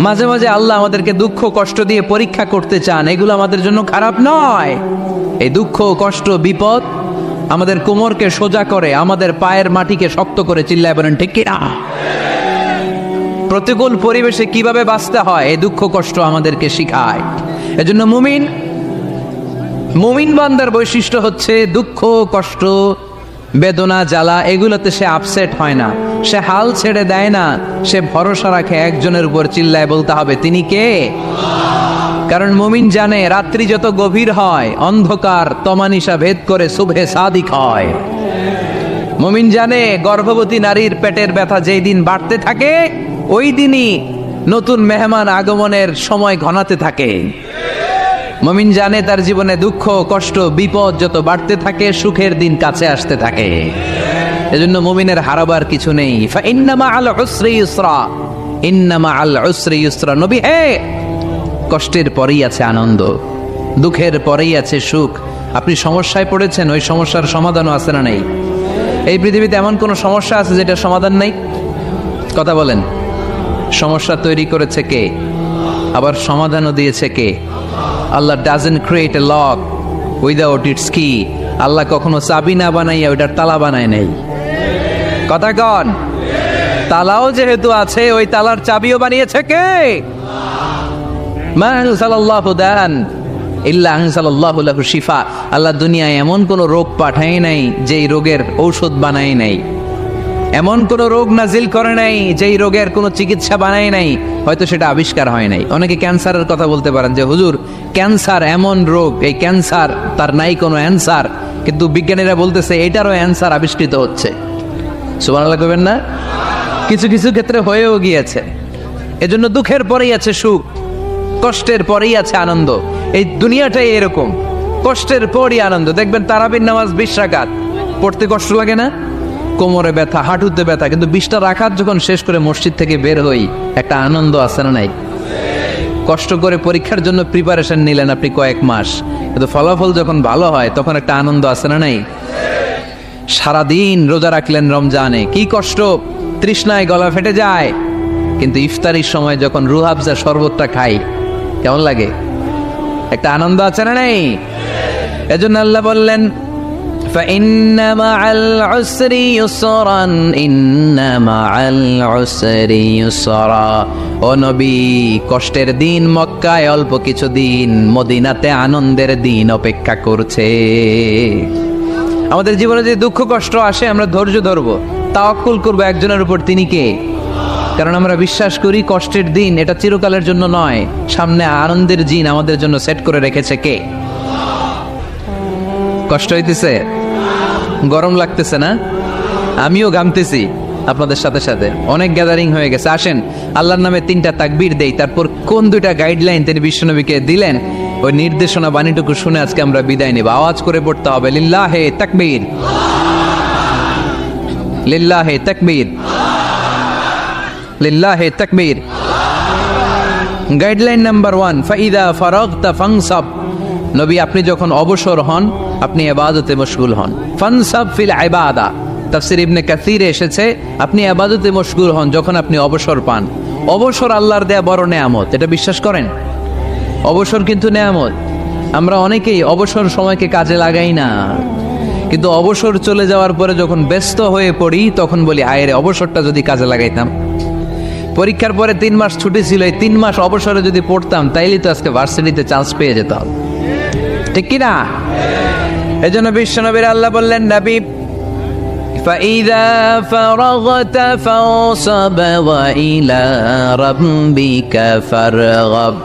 মাঝে মাঝে আল্লাহ আমাদেরকে দুঃখ কষ্ট দিয়ে পরীক্ষা করতে চান, এগুলো আমাদের জন্য খারাপ নয়। এই দুঃখ কষ্ট বিপদ আমাদের কোমরকে সোজা করে, আমাদের পায়ের মাটিকে শক্ত করে, চিল্লায় বলেন ঠিক কিনা? প্রতিকূল পরিবেশে কিভাবে বাঁচতে হয় এই দুঃখ কষ্ট আমাদেরকে শিখায়। এজন্য মুমিন বান্দার বৈশিষ্ট্য হচ্ছে দুঃখ কষ্ট বেদনা জ্বালা এগুলোতে সে আপসেট হয় না, সে হাল ছেড়ে দেয় না, সে ভরসা রাখে একজনের উপর, চিল্লায় বলতে হবে তিনি কে? কারণ মুমিন জানে রাত্রি যত গভীর হয় অন্ধকার তমানিসা ভেদ করে সুবহে সাদিক হয়। মুমিন জানে গর্ভবতী নারীর পেটের ব্যথা যেই দিন বাড়তে থাকে ওই দিনই নতুন মেহমান আগমনের সময় ঘনাতে থাকে। মুমিন জানে তার জীবনে দুঃখ কষ্ট বিপদ যত বাড়তে থাকে সুখের দিন কাছে আসতে থাকে। এজন্য মুমিনের হারাবার কিছু নেই। ইন্না মাআল উসরি ইউসরা, ইন্না মাআল উসরি ইউসরা। নবী হে, কষ্টের পরেই আছে আনন্দ, দুঃখের পরেই আছে সুখ। আপনি সমস্যায় পড়েছেন, ওই সমস্যার সমাধানও আছে না নেই? এই পৃথিবীতে এমন কোন সমস্যা আছে যেটার সমাধান নেই? কথা বলেন। সমস্যা তৈরি করেছে কে? আবার সমাধানও দিয়েছে কে? Allah doesn't create a lock without its key. আল্লাহ কখনো চাবি না বানাইয়া ওইটার তালা বানায় নাই। কথা কন। তালাও যেহেতু আছে ওই তালার চাবিও বানিয়েছে কে? মা আনজালাল্লাহু দান ইল্লা আনজালাল্লাহু লাহু শিফা। আল্লাহ দুনিয়ায় এমন কোন রোগ পাঠায় নাই যেই রোগের ঔষধ বানায় নাই, এমন কোন রোগ নাজিল করে নাই যেই রোগের কোনো চিকিৎসা বানায় নাই, হয়তো সেটা আবিষ্কার হয় নাই। অনেকে ক্যান্সারের কথা বলতে পারেন যে হুজুর ক্যান্সার এমন রোগ, এই ক্যান্সার তার নাই কোনো অ্যান্সার, কিন্তু বিজ্ঞানীরা বলতেছে এটারও অ্যান্সার আবিষ্কৃত হচ্ছে। সুবহানাল্লাহ কইবেন না? কিছু কিছু ক্ষেত্রে হয়েও গিয়েছে। এজন্য দুঃখের পরেই আছে সুখ, কষ্টের পরেই আছে আনন্দ। এই দুনিয়াটাই এরকম, কষ্টের পরই আনন্দ। দেখবেন তারাবির নামাজ 20 রাকাত পড়তে কষ্ট লাগে না? কোমরে ব্যথা, হাঁটুতে ব্যথা, কিন্তু 20টা রাকাত যখন শেষ করে মসজিদ থেকে বের হই একটা আনন্দ আছে না নাই? কষ্ট করে পরীক্ষার জন্য প্রিপারেশন নিলেন আপনি কয়েক মাস, কিন্তু ফলাফল যখন ভালো হয় তখন একটা আনন্দ আছে না নাই? সারাদিন রোজা রাখলেন রমজানে, কি কষ্ট, তৃষ্ণায় গলা ফেটে যায়, কিন্তু ইফতারির সময় যখন রুহ আফজা শরবতটা খাই কেমন লাগে? একটা আনন্দ আছে না নাই? এজন্য আল্লাহ বললেন فإن مع العسر يسرا إن مع العسر يسرا। ও নবী, কষ্টের দিন মক্কায় অল্প কিছু দিন, মদিনাতে আনন্দের দিন অপেক্ষা করছে। আমাদের জীবনে যে দুঃখ কষ্ট আসে আমরা ধৈর্য ধরবো, তাওয়াক্কুল করবো একজনের উপর, তিনি কে? কারণ আমরা বিশ্বাস করি কষ্টের দিন এটা চিরকালের জন্য নয়, সামনে আনন্দের দিন আমাদের জন্য সেট করে রেখেছে কে? কষ্ট হইতেছে, গরম লাগতেছে না? আমিও ঘামতেছি আপনাদের সাথে সাথে, অনেক গ্যাদারিং হয়ে গেছে। আসেন আল্লাহর নামে 3টা তাকবীর দেই, তারপর কোন 2টা গাইডলাইন তিনি বিশ্বনবীকে দিলেন ওই নির্দেশনা বাণীটুকু শুনে আজকে আমরা বিদায় নেব। আওয়াজ করে পড়তে হবে লিল্লাহে তাকবীর, লিল্লাহে তাকবীর, লিল্লাহে তাকবীর। গাইডলাইন নাম্বার 1, ফাইদা ফারাগতা ফানসাব। নবী আপনি যখন অবসর হন আপনি ইবাদতে মশগুল হন। ফানসাব ফিল ইবাদা, তাফসীর ইবনে কাসিরে এসেছে আপনি ইবাদতে মশগুল হন যখন আপনি অবসর পান। অবসর আল্লাহর দেয়া বড় নেয়ামত, এটা বিশ্বাস করেন? অবসর কিন্তু নেয়ামত। আমরা অনেকেই অবসর সময়কে কাজে লাগাই না, কিন্তু অবসর চলে যাওয়ার পরে যখন ব্যস্ত হয়ে পড়ি তখন বলি হায় রে, অবসরটা যদি কাজে লাগাইতাম। পরীক্ষার পরে 3 মাস ছুটি ছিল, এই 3 মাস অবসরে যদি পড়তাম তাইলে তো আজকে ভার্সিটিতে চান্স পেয়ে যেতাম, ঠিক কি না? এজন্য বিশ্বনবীর আল্লাহ বললেন নবী ফাইদা ফারাগতা ফানসাব ওয়া ইলা রাব্বিকা ফারগাব।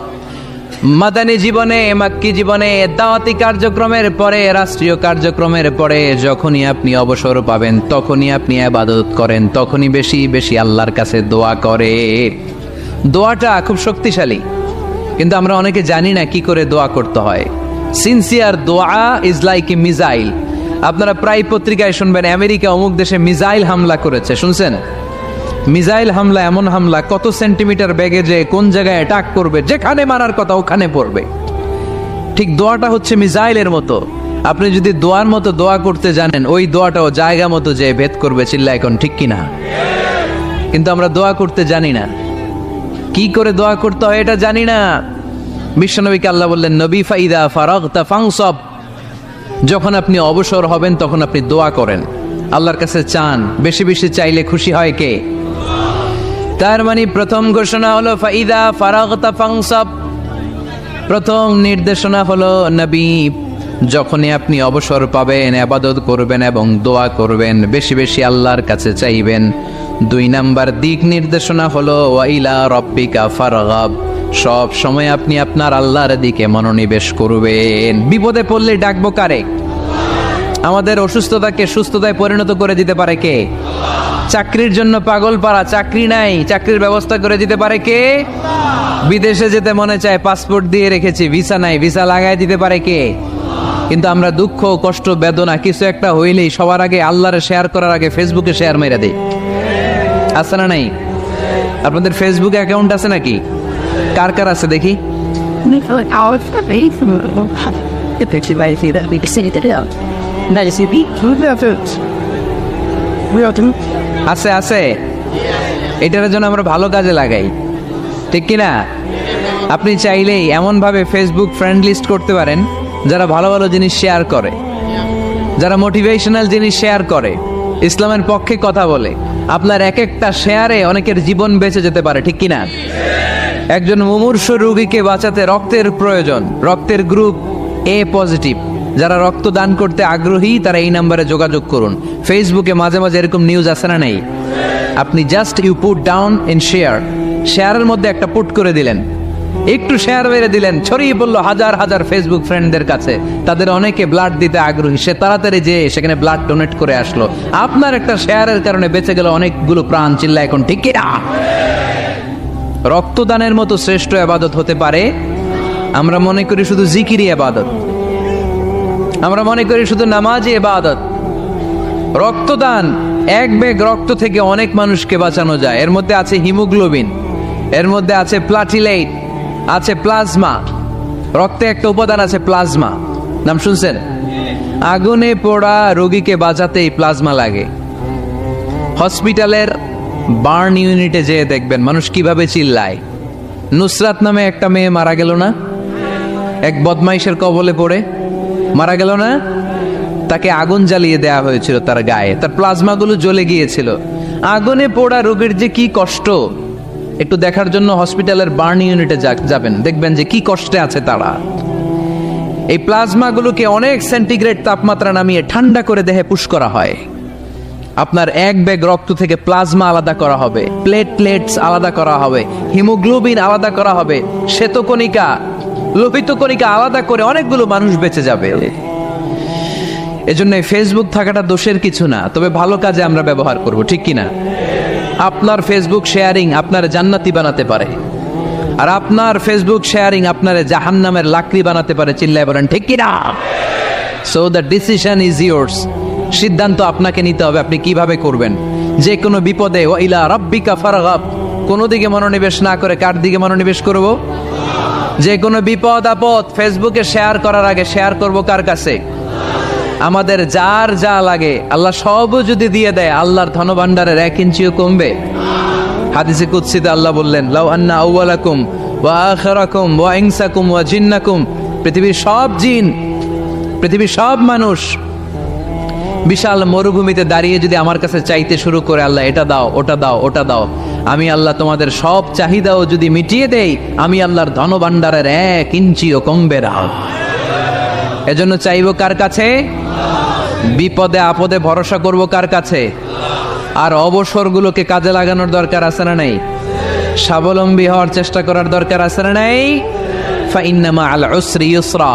মাদানী জীবনে, মাক্কি জীবনে, দাওয়াতি কার্যক্রমের পরে, রাষ্ট্রীয় কার্যক্রমের পরে যখনই আপনি অবসর পাবেন তখনই আপনি ইবাদত করেন, তখনই বেশি বেশি আল্লাহর কাছে দোয়া করে। দোয়াটা খুব শক্তিশালী, কিন্তু আমরা অনেকে জানি না কি করে দোয়া করতে হয়। সিনসিয়ার দোয়া ইজ লাইক এ মিসাইল। আপনারা প্রায় পত্রিকায় শুনবেন আমেরিকা অমুক দেশে মিসাইল হামলা করেছে, শুনছেন? মিসাইল হামলা এমন হামলা কত সেন্টিমিটার বেগে যে কোন জায়গায় অ্যাটাক করবে, যেখানে মারার কথা ওখানে পড়বে। ঠিক দোয়াটা হচ্ছে মিসাইলের মতো। আপনি যদি দোয়ার মতো দোয়া করতে জানেন ওই দোয়াটাও জায়গা মতো যে ভেদ করবে, চিল্লা এখন ঠিক কিনা? কিন্তু আমরা দোয়া করতে জানি না। কি করে দোয়া করতে হয় এটা জানি না। বিশ্বনবীকে আল্লাহ বললেন, নবী ফাইদা ফারাগতা ফানসাব, যখন আপনি অবসর হবেন তখন আপনি দোয়া করেন, আল্লাহর কাছে চান। বেশি বেশি চাইলে খুশি হয় কে? তার মানে প্রথম ঘোষণা হলো ফাইদা ফারাগতা ফানসাব, প্রথম নির্দেশনা হলো নবী যখনই আপনি অবসর পাবেন ইবাদত করবেন এবং দোয়া করবেন, বেশি বেশি আল্লাহর কাছে চাইবেন। 2 নাম্বার দিক নির্দেশনা হলো ওয়াইলা রব্বিকা ফারগাব, সব সময় আপনি আপনার আল্লাহর দিকে মনোনিবেশ করবেন। বিপদে পড়লে ডাকবো কারে? আমাদের অসুস্থতাকে সুস্থতায় পরিণত করে দিতে পারে কে? চাকরির জন্য পাগল পারা, চাকরি নাই, চাকরির ব্যবস্থা করে দিতে পারে কে? বিদেশে যেতে মনে চায়, পাসপোর্ট দিয়ে রেখেছি, ভিসা নাই, ভিসা লাগাই দিতে পারে কে? কিন্তু আমরা দুঃখ কষ্ট বেদনা কিছু একটা হইলেই সবার আগে আল্লাহরে শেয়ার করার আগে ফেসবুকে শেয়ার মেরে দেই। আছে না নাই? আপনাদের ফেসবুক অ্যাকাউন্ট আছে নাকি? কার কার আছে দেখি? আছে আছে, এটার জন্য আমরা ভালো কাজে লাগাই, ঠিক কিনা? আপনি চাইলেই এমন ভাবে ফেসবুক ফ্রেন্ড লিস্ট করতে পারেন যারা ভালো ভালো জিনিস শেয়ার করে, যারা মোটিভেশনাল জিনিস শেয়ার করে, ইসলামের পক্ষে কথা বলে। আপনার এক একটা শেয়ারে অনেকের জীবন বেঁচে যেতে পারে, ঠিক কিনা? একজন মুমূর্ষু রোগীকে বাঁচাতে রক্তের প্রয়োজন, রক্তের গ্রুপ এ পজিটিভ, যারা রক্ত দান করতে আগ্রহী তারা এই নাম্বারে যোগাযোগ করুন। ফেসবুকে মাঝে মাঝে এরকম নিউজ আসে না নেই? আপনি just you put down in share, শেয়ারের মধ্যে একটা পুট করে দিলেন, একটু শেয়ার মেরে দিলেন, ছড়িয়ে পড়লো হাজার হাজার ফেসবুক ফ্রেন্ডদের কাছে। তাদের অনেকে ব্লাড দিতে আগ্রহী, সে তাড়াতাড়ি যে সেখানে ব্লাড ডোনেট করে আসলো। আপনার একটা শেয়ারের কারণে বেঁচে গেল অনেকগুলো প্রাণ। চিল্লা এখন ঠিক কিনা? রক্তদানের মতো শ্রেষ্ঠ ইবাদত হতে পারে? আমরা মনে করি শুধু জিকিরি ইবাদত, আমরা মনে করি শুধু নামাজি ইবাদত। রক্তদান, এক ব্যাগ রক্ত থেকে অনেক মানুষকে বাঁচানো যায়। এর মধ্যে আছে হিমোগ্লোবিন, এর মধ্যে আছে প্লাটিলেট, আছে প্লাজমা। রক্তে একটা উপাদান আছে প্লাজমা, নাম শুনছেন? আগুনে পোড়া রোগীকে বাঁচাতেই প্লাজমা লাগে। হসপিটালের বার্ন ইউনিটে যেয়ে দেখবেন মানুষ কিভাবে চিল্লায়। নুসরাত নামে একটা মেয়ে মারা গেল না? এক বদমাইশের কবলে পড়ে মারা গেল না? তাকে আগুন জ্বালিয়ে দেয়া হয়েছিল তার গায়ে, তার প্লাজমাগুলো জ্বলে গিয়েছিল। আগুনে পোড়া রোগীর যে কি কষ্ট, একটু দেখার জন্য হসপিটালের বার্ন ইউনিটে যাবেন, দেখবেন যে কি কষ্টে আছে তারা। এই প্লাজমাগুলোকে অনেক সেন্টিগ্রেড তাপমাত্রা নামিয়ে ঠান্ডা করে দেহে পুশ করা হয়। আপনার এক ব্যাগ রক্ত থেকে প্লাজমা আলাদা করা হবে, প্লেটলেটস আলাদা করা হবে, হিমোগ্লোবিন আলাদা করা হবে, শ্বেতকণিকা, লোহিত কণিকা আলাদা করে অনেকগুলো মানুষ বেঁচে যাবে। এজন্য ফেসবুক থাকাটা দোষের কিছু না, তবে ভালো কাজে আমরা ব্যবহার করব, ঠিক কিনা? আপনার ফেসবুক শেয়ারিং আপনার জান্নাতি বানাতে পারে, আর আপনার ফেসবুক শেয়ারিং আপনার জাহান্নামের লাকড়ি বানাতে পারে। চিল্লায় বলেন ঠিক কিনা? So the decision is yours, সিদ্ধান্ত আপনাকে নিতে হবে আপনি কিভাবে করবেন। যে কোনো বিপদে ওয়াইলা রাব্বিকা ফারগাব, কোনো দিকে মনোনিবেশ না করে কার দিকে মনোনিবেশ করব? যে কোনো বিপদ আপদ ফেসবুকে শেয়ার করার আগে শেয়ার করব কার কাছে? আমাদের যার যা লাগে আল্লাহ সবও যদি দিয়ে দেয়, আল্লাহর ধনভাণ্ডারের 1 ইঞ্চিও কমবে? হাদিসে কুদসিতে আল্লাহ বললেন, লাউ আন্না আউওয়ালাকুম ওয়া আখিরাকুম ওয়া ইনসাকুম ওয়া জিন্নাকুম, পৃথিবীর সব জিন, পৃথিবীর সব মানুষ বিশাল মরুভূমিতে দাঁড়িয়ে যদি আমার কাছে চাইতে শুরু করে, আল্লাহ এটা দাও, ওটা দাও, ওটা দাও, আমি আল্লাহ তোমাদের সব চাহিদাও যদি মিটিয়ে দেই, আমি আল্লাহর ধনভাণ্ডারের 1 ইঞ্চিও কমবে না। এজন্য চাইবো কার কাছে? বিপদে আপদে ভরসা করব কার কাছে? আর অবসরগুলোকে কাজে লাগানোর দরকার আছে না নাই? স্বাবলম্বী হওয়ার চেষ্টা করার দরকার আছে না নাই? ফাইন্নামা আল উসরি ইউসরা,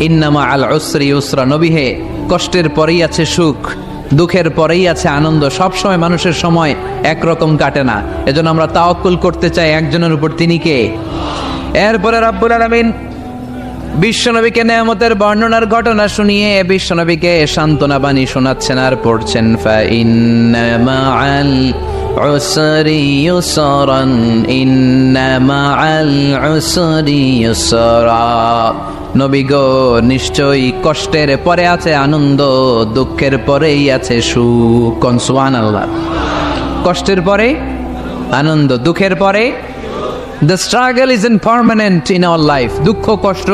ইন্নামা আল উসরি ইউসরা। নবী হে, কষ্টের পরেই আছে সুখ, দুঃখের পরেই আছে আনন্দ। সব সময় মানুষের সময় একরকম কাটে না। এজন্য আমরা তাওয়াক্কুল করতে চাই একজনের উপর, তিনি কে? এরপরে রাব্বুল আলামিন বিশ্বনবীকে নেয়ামতের বর্ণনার ঘটনা শুনিয়ে বিশ্বনবীকে সান্ত্বনা বাণী শোনাচ্ছেন আর পড়ছেন, ফাইন্না মাআল উসরি ইউসরান, ইন্না মাআল উসরি ইউসরা। নবী গো, নিশ্চয়ই কষ্টের পরে আছে আনন্দ, দুঃখের পরেই আছে সুখ। সুবহানাল্লাহ। কষ্টের পরে আনন্দ, দুঃখের পরে the struggle is permanent in our life. দুঃখ কষ্ট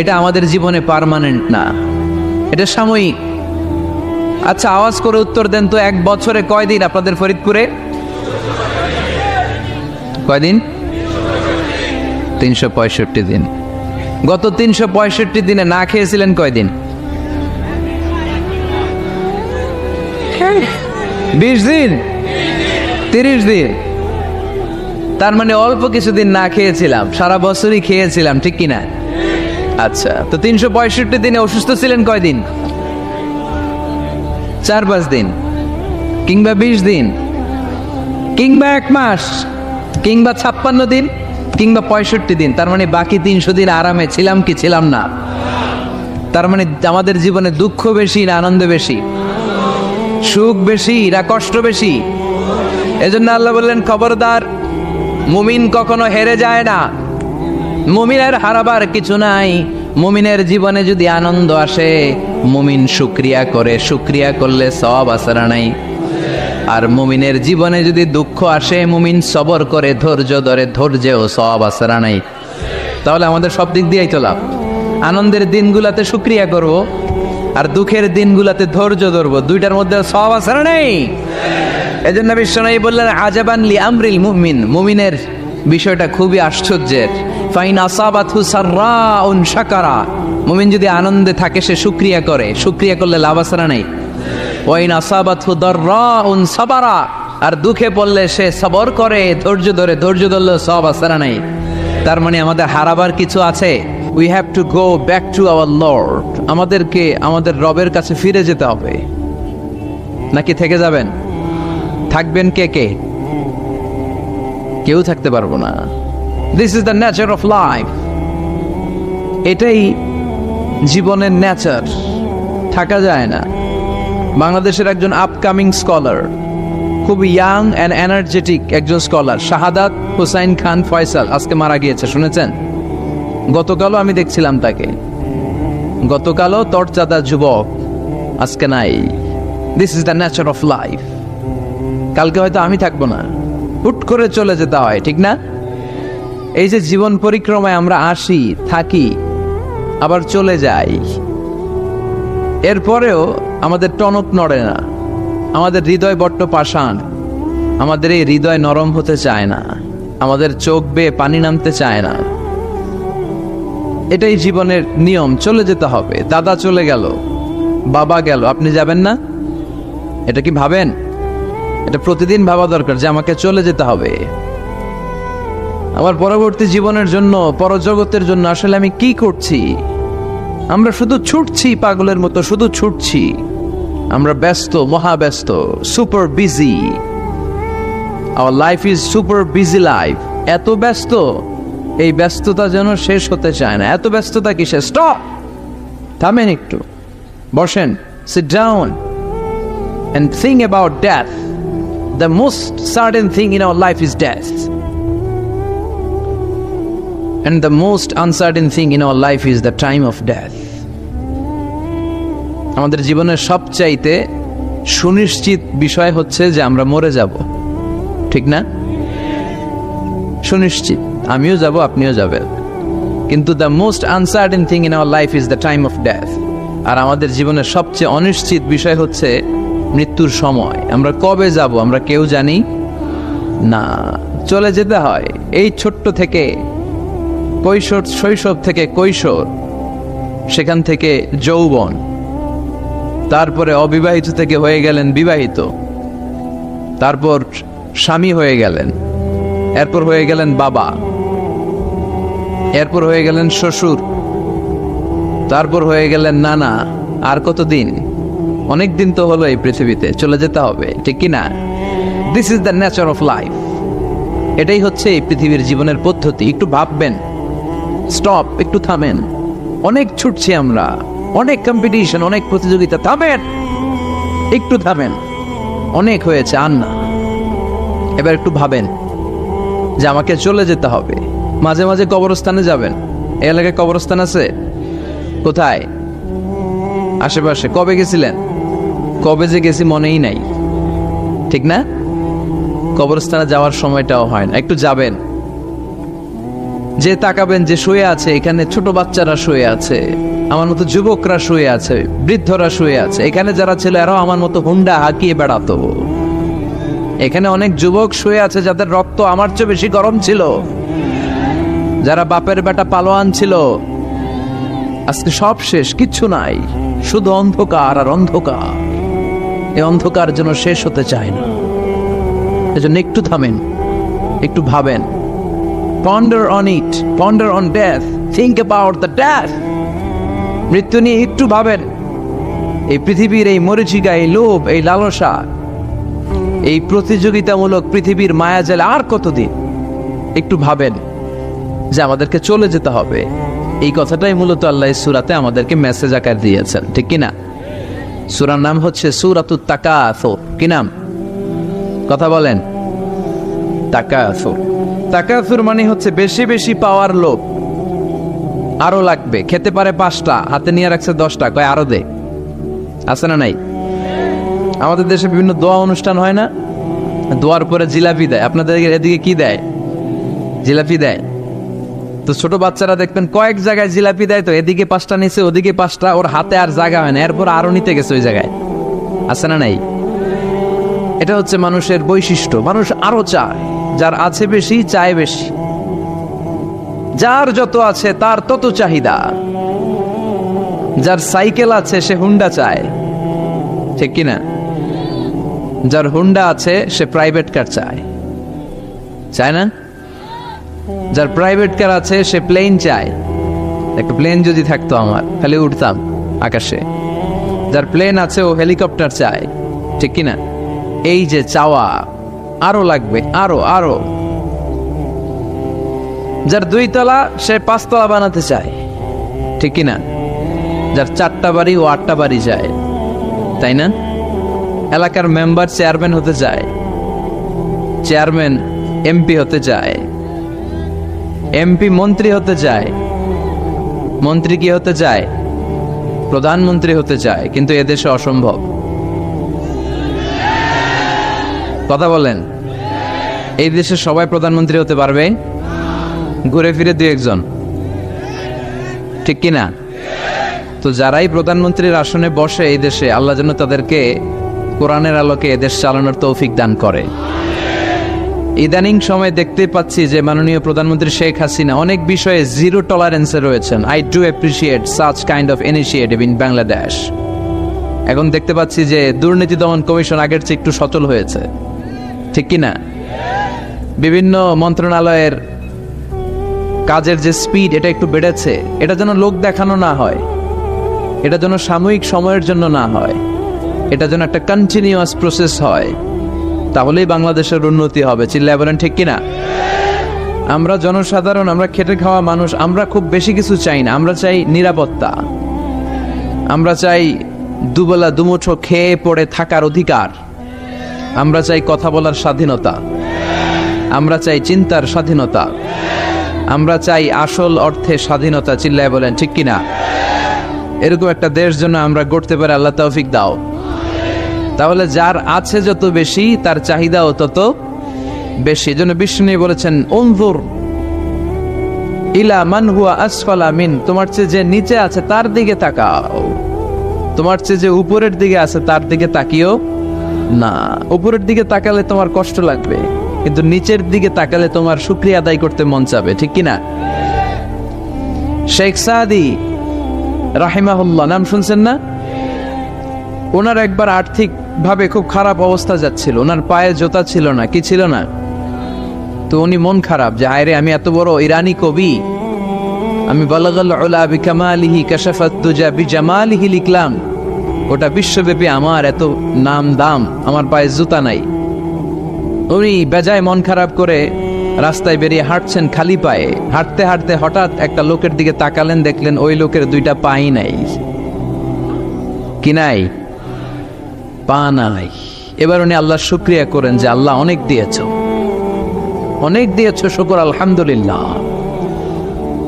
এটা আমাদের জীবনে পার্মানেন্ট না, এটা সাময়িক। আচ্ছা, আওয়াজ করে উত্তর দেন তো, এক বছরে কয়দিন আপনাদের ফরিদপুরে? কয়দিন? 365 দিন। গত 365 দিনে না খেয়েছিলেন কয়দিন? 20 দিন, 30 দিন। তার মানে অল্প কিছুদিন না খেয়েছিলাম, সারা বছরই খেয়েছিলাম, ঠিক কিনা? আচ্ছা, তো 365 দিনে অসুস্থ ছিলেন কয়দিন? 4-5 দিন, কিংবা 20 দিন, কিংবা 1 মাস, কিংবা 56 দিন, কিংবা 65 দিন। তার মানে বাকি 300 দিন আরামে ছিলাম কি ছিলাম না? তার মানে আমাদের জীবনে দুঃখ বেশি না আনন্দ বেশি? সুখ বেশি না কষ্ট বেশি? এজন্য আল্লাহ বললেন, খবরদার, মুমিন কখনো হেরে যায় না। মুমিনের হারাবার কিছু নাই। মুমিনের জীবনে যদি আনন্দ আসে, মুমিন শুকরিয়া করে, শুকরিয়া করলে সওয়াব আছে না নাই? আর মুমিনের জীবনে যদি দুঃখ আসে, মুমিন সবর করে, ধৈর্য ধরে, ধৈর্যেও সওয়াব আছে না নাই? তাহলে আমাদের সব দিক দিয়েই তো লাভ। আনন্দের দিনগুলাতে শুকরিয়া করব, আর দুঃখের দিনগুলাতে ধৈর্য ধরবো, দুইটার মধ্যে সওয়াব আছে না নাই? এজন্য বিশ্বনবী বললেন, আজাবান লি আমরিল মুমিন, মুমিনের বিষয়টা খুবই আশ্চর্যের। ফাইন আসাবাতহু সাররাউন শাকারা, মুমিন যদি আনন্দে থাকে সে শুকরিয়া করে, শুকরিয়া করলে লাভ আছে না নাই? ওয়াইন আসাবাতহু দাররাউন সাবারা, আর দুঃখে পড়লে সে সবর করে, ধৈর্য ধরে, ধৈর্য ধরলে সওয়াব আছে না নাই? তার মানে আমাদের হারাবার কিছু আছে। We have to go back to our Lord. আমাদেরকে আমাদের রবের কাছে ফিরে যেতে হবে। নাকি থেকে যাবেন? থাকবেন কে কে? কেউ থাকতে পারবো না। This is the nature of life. এটাই জীবনের নেচার, থাকা যায় না। বাংলাদেশের একজন আপকামিং স্কলার, খুব ইয়াং অ্যান্ড এনার্জেটিক একজন স্কলার, শাহাদাত হুসাইন খান ফয়সাল, আজকে মারা গিয়েছে, শুনেছেন? গতকালও আমি দেখছিলাম তাকে, গতকালও তরচাদা যুবক, আজকে নাই। This is the nature of life. কালকে হয়তো আমি থাকবো না, হুট করে চলে যেতে হয়, ঠিক না? এই যে জীবন পরিক্রমায় আমরা আসি, থাকি, আবার চলে যাই, এরপরেও আমাদের টনক নড়ে না। আমাদের হৃদয় বড্ড পাষাণ, আমাদের এই হৃদয় নরম হতে চায় না, আমাদের চোখ বেয়ে পানি নামতে চায় না। এটাই জীবনের নিয়ম, চলে যেতে হবে। দাদা চলে গেল, বাবা গেল, আপনি যাবেন না? এটা কি ভাবেন? এটা প্রতিদিন ভাবা দরকার যে আমাকে চলে যেতে হবে। আমার পরবর্তী জীবনের জন্য, পরজগতের জন্য আসলে আমি কি করছি? আমরা শুধু ছুটছি, পাগলের মতো শুধু ছুটছি। আমরা ব্যস্ত, মহাব্যস্ত, super busy. Our life is super busy life. এত ব্যস্ত, এই ব্যস্ততা যেন শেষ হতে চায় না। এত ব্যস্ততা কিসে? স্টপ, থামেন একটু, বসেন, sit down and think about death. The most certain thing in our life is death, and the most uncertain thing in our life is the time of death. আমাদের জীবনের সবচাইতে সুনিশ্চিত বিষয় হচ্ছে যে আমরা মরে যাব, ঠিক না? সুনিশ্চিত, আমিও যাব, আপনিও যাবেন। কিন্তু the most uncertain thing in our life is the time of death. আর আমাদের জীবনের সবচেয়ে অনিশ্চিত বিষয় হচ্ছে মৃত্যুর সময়। আমরা কবে যাব আমরা কেউ জানি না। চলে যেতে হয় এই ছোট্ট থেকে, কৈশোর, শৈশব থেকে কৈশোর, সেখান থেকে যৌবন, তারপরে অবিবাহিত থেকে হয়ে গেলেন বিবাহিত, তারপর স্বামী হয়ে গেলেন, এরপর হয়ে গেলেন বাবা, এরপর হয়ে গেলেন শ্বশুর, তারপর হয়ে গেলেন নানা। আর কতদিন? অনেক দিন তো হলো এই পৃথিবীতে, চলে যেতে হবে, ঠিক কি না? This is the nature of life. এটাই হচ্ছে এই পৃথিবীর জীবনের পদ্ধতি। একটু ভাববেন, স্টপ, একটু থামেন। অনেক ছুটছি আমরা, অনেক কম্পিটিশন, অনেক প্রতিযোগিতা। থামেন, একটু থামেন, অনেক হয়েছে, আর না। এবার একটু ভাবেন যে আমাকে চলে যেতে হবে। মাঝে মাঝে কবরস্থানে যাবেন। এই এলাকায় কবরস্থান আছে? কোথায়? আশেপাশে। কবে গেছিলেন? কবে যে গেছি মনেই নাই, ঠিক না? কবরস্থানে যাওয়ার সময়টাও হয় না। একটু যাবেন, যে তাকাবেন যে শুয়ে আছে, এখানে ছোট বাচ্চারা শুয়ে আছে, আমার মতো যুবকরা শুয়ে আছে, বৃদ্ধরা শুয়ে আছে। এখানে যারা ছিল এরাও আমার মতো হুন্ডা হাঁকিয়ে বেড়াতো। এখানে অনেক যুবক শুয়ে আছে যাদের রক্ত আমার চেয়ে বেশি গরম ছিল, যারা বাপের বেটা পালোয়ান ছিল। আজকে সব শেষ, কিচ্ছু নাই, শুধু অন্ধকার আর অন্ধকার। এই অন্ধকার যেন শেষ হতে চায় না। এজন্য একটু থামেন, একটু ভাবেন। Ponder on it, ponder on death, think about the death. মৃত্যু নিয়ে একটু ভাবেন। এই পৃথিবীর এই মরীচিকা, এই লোভ, এই লালসা, এই প্রতিযোগিতামূলক পৃথিবীর মায়াজালে আর কতদিন? একটু ভাবেন যে আমাদেরকে চলে যেতে হবে। এই কথাটাই মূলত আল্লাহ সূরাতে আমাদেরকে মেসেজ আকার দিয়েছেন, ঠিক কিনা? সূরার নাম হচ্ছে সূরাতুত তাকাসুর। কি নাম? কথা বলেন। তাকাসুর। তাকাসুর মানে হচ্ছে বেশি বেশি পাওয়ার লোভ। আরো লাগবে, খেতে পারে 5টা, হাতে নিয়ে রাখছে 10টা, কয় আরো দে। আছে না নাই? আমাদের দেশে বিভিন্ন দোয়া অনুষ্ঠান হয় না? দোয়ার পরে জিলাপি দেয়। আপনাদের এদিকে কি দেয়? জিলাপি দেয়। তো ছোট বাচ্চারা দেখবেন কয়েক জায়গায় জিলাপি দেয়, তো এদিকে 5টা নিচে, ওদিকে 5টা, ওর হাতে আর জায়গা হয় না, এরপর আরো নিতে গেছে ওই জায়গায়। আছে না নাই? এটা হচ্ছে মানুষের বৈশিষ্ট্য। মানুষ আরো চায়, যার আছে বেশি চায় বেশি। যার যত আছে তার তত চাহিদা। যার সাইকেল আছে সে হুন্ডা চায়, ঠিক কিনা? যার হুন্ডা আছে সে প্রাইভেট কার চায়, চায় না? যার প্রাইভেট কার আছে সে প্লেন চায়। একটা প্লেন যদি থাকতো আমার, খালি উঠতাম আকাশে। যার প্লেন আছে ও হেলিকপ্টার চায়, ঠিক কিনা? এই যে চাওয়া, আরো লাগবে, আরো আরো। যার 2 তলা সে 5 তলা বানাতে চায়, ঠিক কিনা? যার 4টা বাড়ি ও 8টা বাড়ি চায়, তাই না? এলাকার মেম্বার চেয়ারম্যান হতে চায়, চেয়ারম্যান এমপি হতে চায়, এমপি মন্ত্রী হতে চায়, মন্ত্রী কি হতে চায়? প্রধানমন্ত্রী হতে চায়। কিন্তু এদেশে অসম্ভব। কথা বলেন। এই দেশে সবাই প্রধানমন্ত্রী হতে পারবে? ঘুরে ফিরে 2-1 জন, ঠিক কিনা? তো যারাই প্রধানমন্ত্রীর আসনে বসে এই দেশে, আল্লাহ যেন তাদেরকে কোরআনের আলোকে এদেশ চালানোর তৌফিক দান করে। ইদানিং সময় দেখতে পাচ্ছি যে মাননীয় প্রধানমন্ত্রী শেখ হাসিনা অনেক বিষয়ে জিরো টলারেন্সে রয়েছেন। I do appreciate such kind of initiative in Bangladesh. এখন দেখতে পাচ্ছি যে দুর্নীতি দমন কমিশন আগের চেয়ে একটু সচল হয়েছে, ঠিক কিনা? বিভিন্ন মন্ত্রণালয়ের কাজের যে স্পিড, এটা একটু বেড়েছে। এটা যেন লোক দেখানো না হয়, এটা যেন সাময়িক সময়ের জন্য না হয়, এটা যেন একটা কন্টিনিউয়াস প্রসেস হয়। তাহলেই বাংলাদেশের উন্নতি হবে। চিল্লায় বলেন ঠিক কিনা? আমরা জনসাধারণ, আমরা খেটে খাওয়া মানুষ, আমরা খুব বেশি কিছু চাই না। আমরা চাই নিরাপত্তা, আমরা চাই দুবেলা দুমুঠো খেয়ে পড়ে থাকার অধিকার, আমরা চাই কথা বলার স্বাধীনতা, আমরা চাই চিন্তার স্বাধীনতা, আমরা চাই আসল অর্থে স্বাধীনতা। চিল্লায় বলেন ঠিক কিনা? এরকম একটা দেশ জন্য আমরা গড়তে পারি, আল্লাহ তৌফিক দাও। তাহলে যার আছে যত বেশি, তার চাহিদাও তত বেশি। এজন্য বিষ্ণু বলেছেন, উনজুর ইলা মান হুয়া আসফালা মিন, তোমার চেয়ে যে নিচে আছে তার দিকে তাকাও, তোমার চেয়ে যে উপরের দিকে আছে তার দিকে তাকিও না। উপরের দিকে তাকালে তোমার কষ্ট লাগবে, কিন্তু নিচের দিকে তাকালে তোমার শুকরিয়া আদায় করতে মন চাবে, ঠিক কিনা? শেখ সাদি রাহিমাহুল্লাহ নাম শুনছেন না? ওনার একবার আর্থিক ভাবে খুব খারাপ অবস্থা যাচ্ছিল, ওনার পায়ে জোতা ছিল না, কি ছিল না। তো উনি মন খারাপ যে হায়রে, আমি এত বড় ইরানি কবি, আমি বালাগাল উলা বিকামালিহি কাশাফাত দুজা বিজামালিহি লিখলাম, ওটা বিশ্বব্যাপী আমার এত নাম দাম, আমার পায়ে জুতা নাই। উনি বেজায় মন খারাপ করে রাস্তায় বেরিয়ে হাঁটছেন খালি পায়ে। হাঁটতে হাঁটতে হঠাৎ একটা লোকের দিকে তাকালেন, দেখলেন ওই লোকের 2টা পাই নাই। কি নাই? পা নাই। এবার উনি আল্লাহর শুকরিয়া করেন যে আল্লাহ অনেক দিয়েছো, অনেক দিয়েছো, শুকর আলহামদুলিল্লাহ।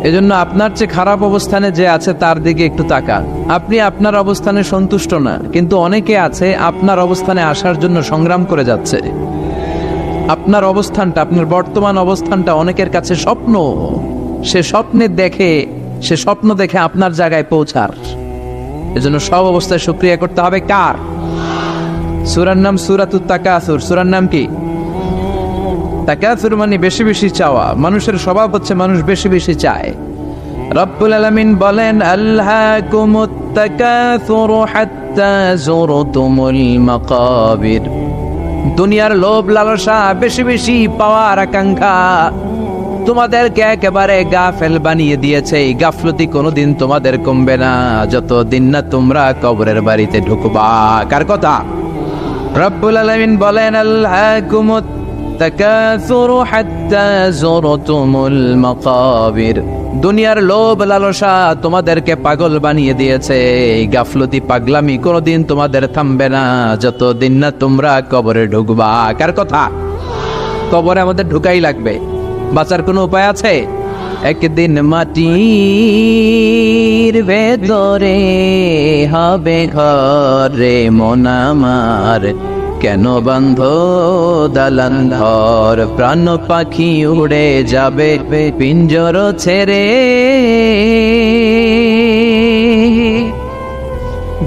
এজন্য আপনার চেয়ে খারাপ অবস্থানে যে আছে তার দিকে একটু তাকান। আপনি আপনার অবস্থানে সন্তুষ্ট না, কিন্তু অনেকে আছে আপনার অবস্থানে আসার জন্য সংগ্রাম করে যাচ্ছে। আপনার অবস্থানটা, আপনার বর্তমান অবস্থানটা অনেকের কাছে স্বপ্ন, সে স্বপ্ন দেখে আপনার জায়গায় পৌঁছার। এজন্য সব অবস্থায় শুকরিয়া করতে হবে কার? সূরার নাম সূরাতুত তাকাসুর। সূরার নাম কি? তাকাসুর মানে বেশি বেশি চাওয়া। মানুষের স্বভাব হচ্ছে মানুষ বেশি বেশি চায়। রব্বুল আলামিন বলেন, আলহাকুমুত তাকাসুরু হাত্তা যুরতুমুল মাকাবির। দুনিয়ার লোভ লালসা, বেশি বেশি পাওয়ার আকাঙ্ক্ষা তোমাদেরকে একেবারে গাফেল বানিয়ে দিয়েছে। এই গাফলতি কোনোদিন তোমাদের কমবে না যতদিন না তোমরা কবরের বাড়িতে ঢুকবা। কার কথা? রব্বুল আলামিন বলেন, আলহাকুমুত তাকাসুরু হাত্তা যুরতুমুল মাকাবির। দুনিয়ার লোভ লালসা তোমাদেরকে পাগল বানিয়ে দিয়েছে। এই গাফলতি পাগলামি কোনোদিন তোমাদের থামবে না যতদিন না তোমরা কবরে ঢুকবা। কার কথা? কবরে আমাদের ঢুকাই লাগবে, বাঁচার কোনো উপায় আছে? একদিন মাটির ভেতরে হবে ঘরে মন আমার, কেন বন্ধ দালান ঘর? প্রাণ পাখি উড়ে যাবে পিঞ্জর ছেড়ে,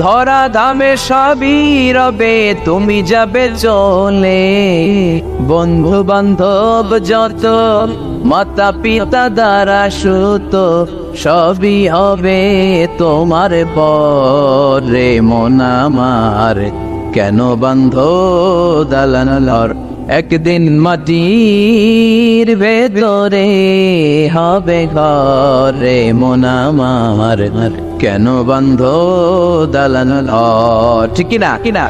ধরা ধামে সবই রবে তুমি যাবে চলে। বন্ধু বান্ধব যত, মাতা পিতা দ্বারা সুত, সবই হবে তোমার পরে মন আমার, কেন বন্ধ দালান ঘর? একদিন মাটির ভেতরে হবে ঘরে মন আমার, কেন বন্ধ দালান ঘর? ঠিক কিনা?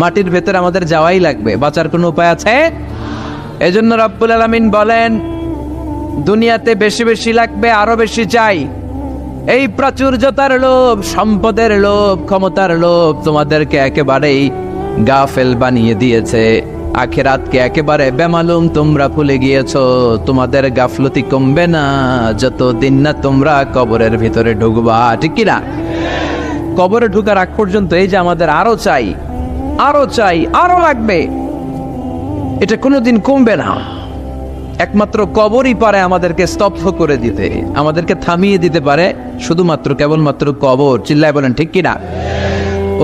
মাটির ভেতরে আমাদের যাওয়াই লাগবে, বাঁচার কোনো উপায় আছে? এজন্য রব্বুল আলামিন বলেন, দুনিয়াতে বেশি বেশি লাগবে, আরো বেশি চাই। এই প্রাচুর্যতার লোভ, সম্পদের লোভ, ক্ষমতার লোভ তোমাদেরকে একেবারেই গাফেল বানিয়ে দিয়েছে। আখিরাতকে একেবারে বেমালুম তোমরা ভুলে গিয়েছো। তোমাদের গাফলতি কমবে না যতদিন না তোমরা কবরের ভিতরে ঢুকবা। ঠিক কিনা? কবরে ঢুকার আগ পর্যন্ত এই যে আমাদের আরো চাই, আরো লাগবে, এটা কোনোদিন কমবে না। একমাত্র কবরই পারে আমাদেরকে স্তব্ধ করে দিতে, আমাদেরকে থামিয়ে দিতে পারে শুধুমাত্র কেবলমাত্র কবর। চিল্লায় বলেন ঠিক কিনা?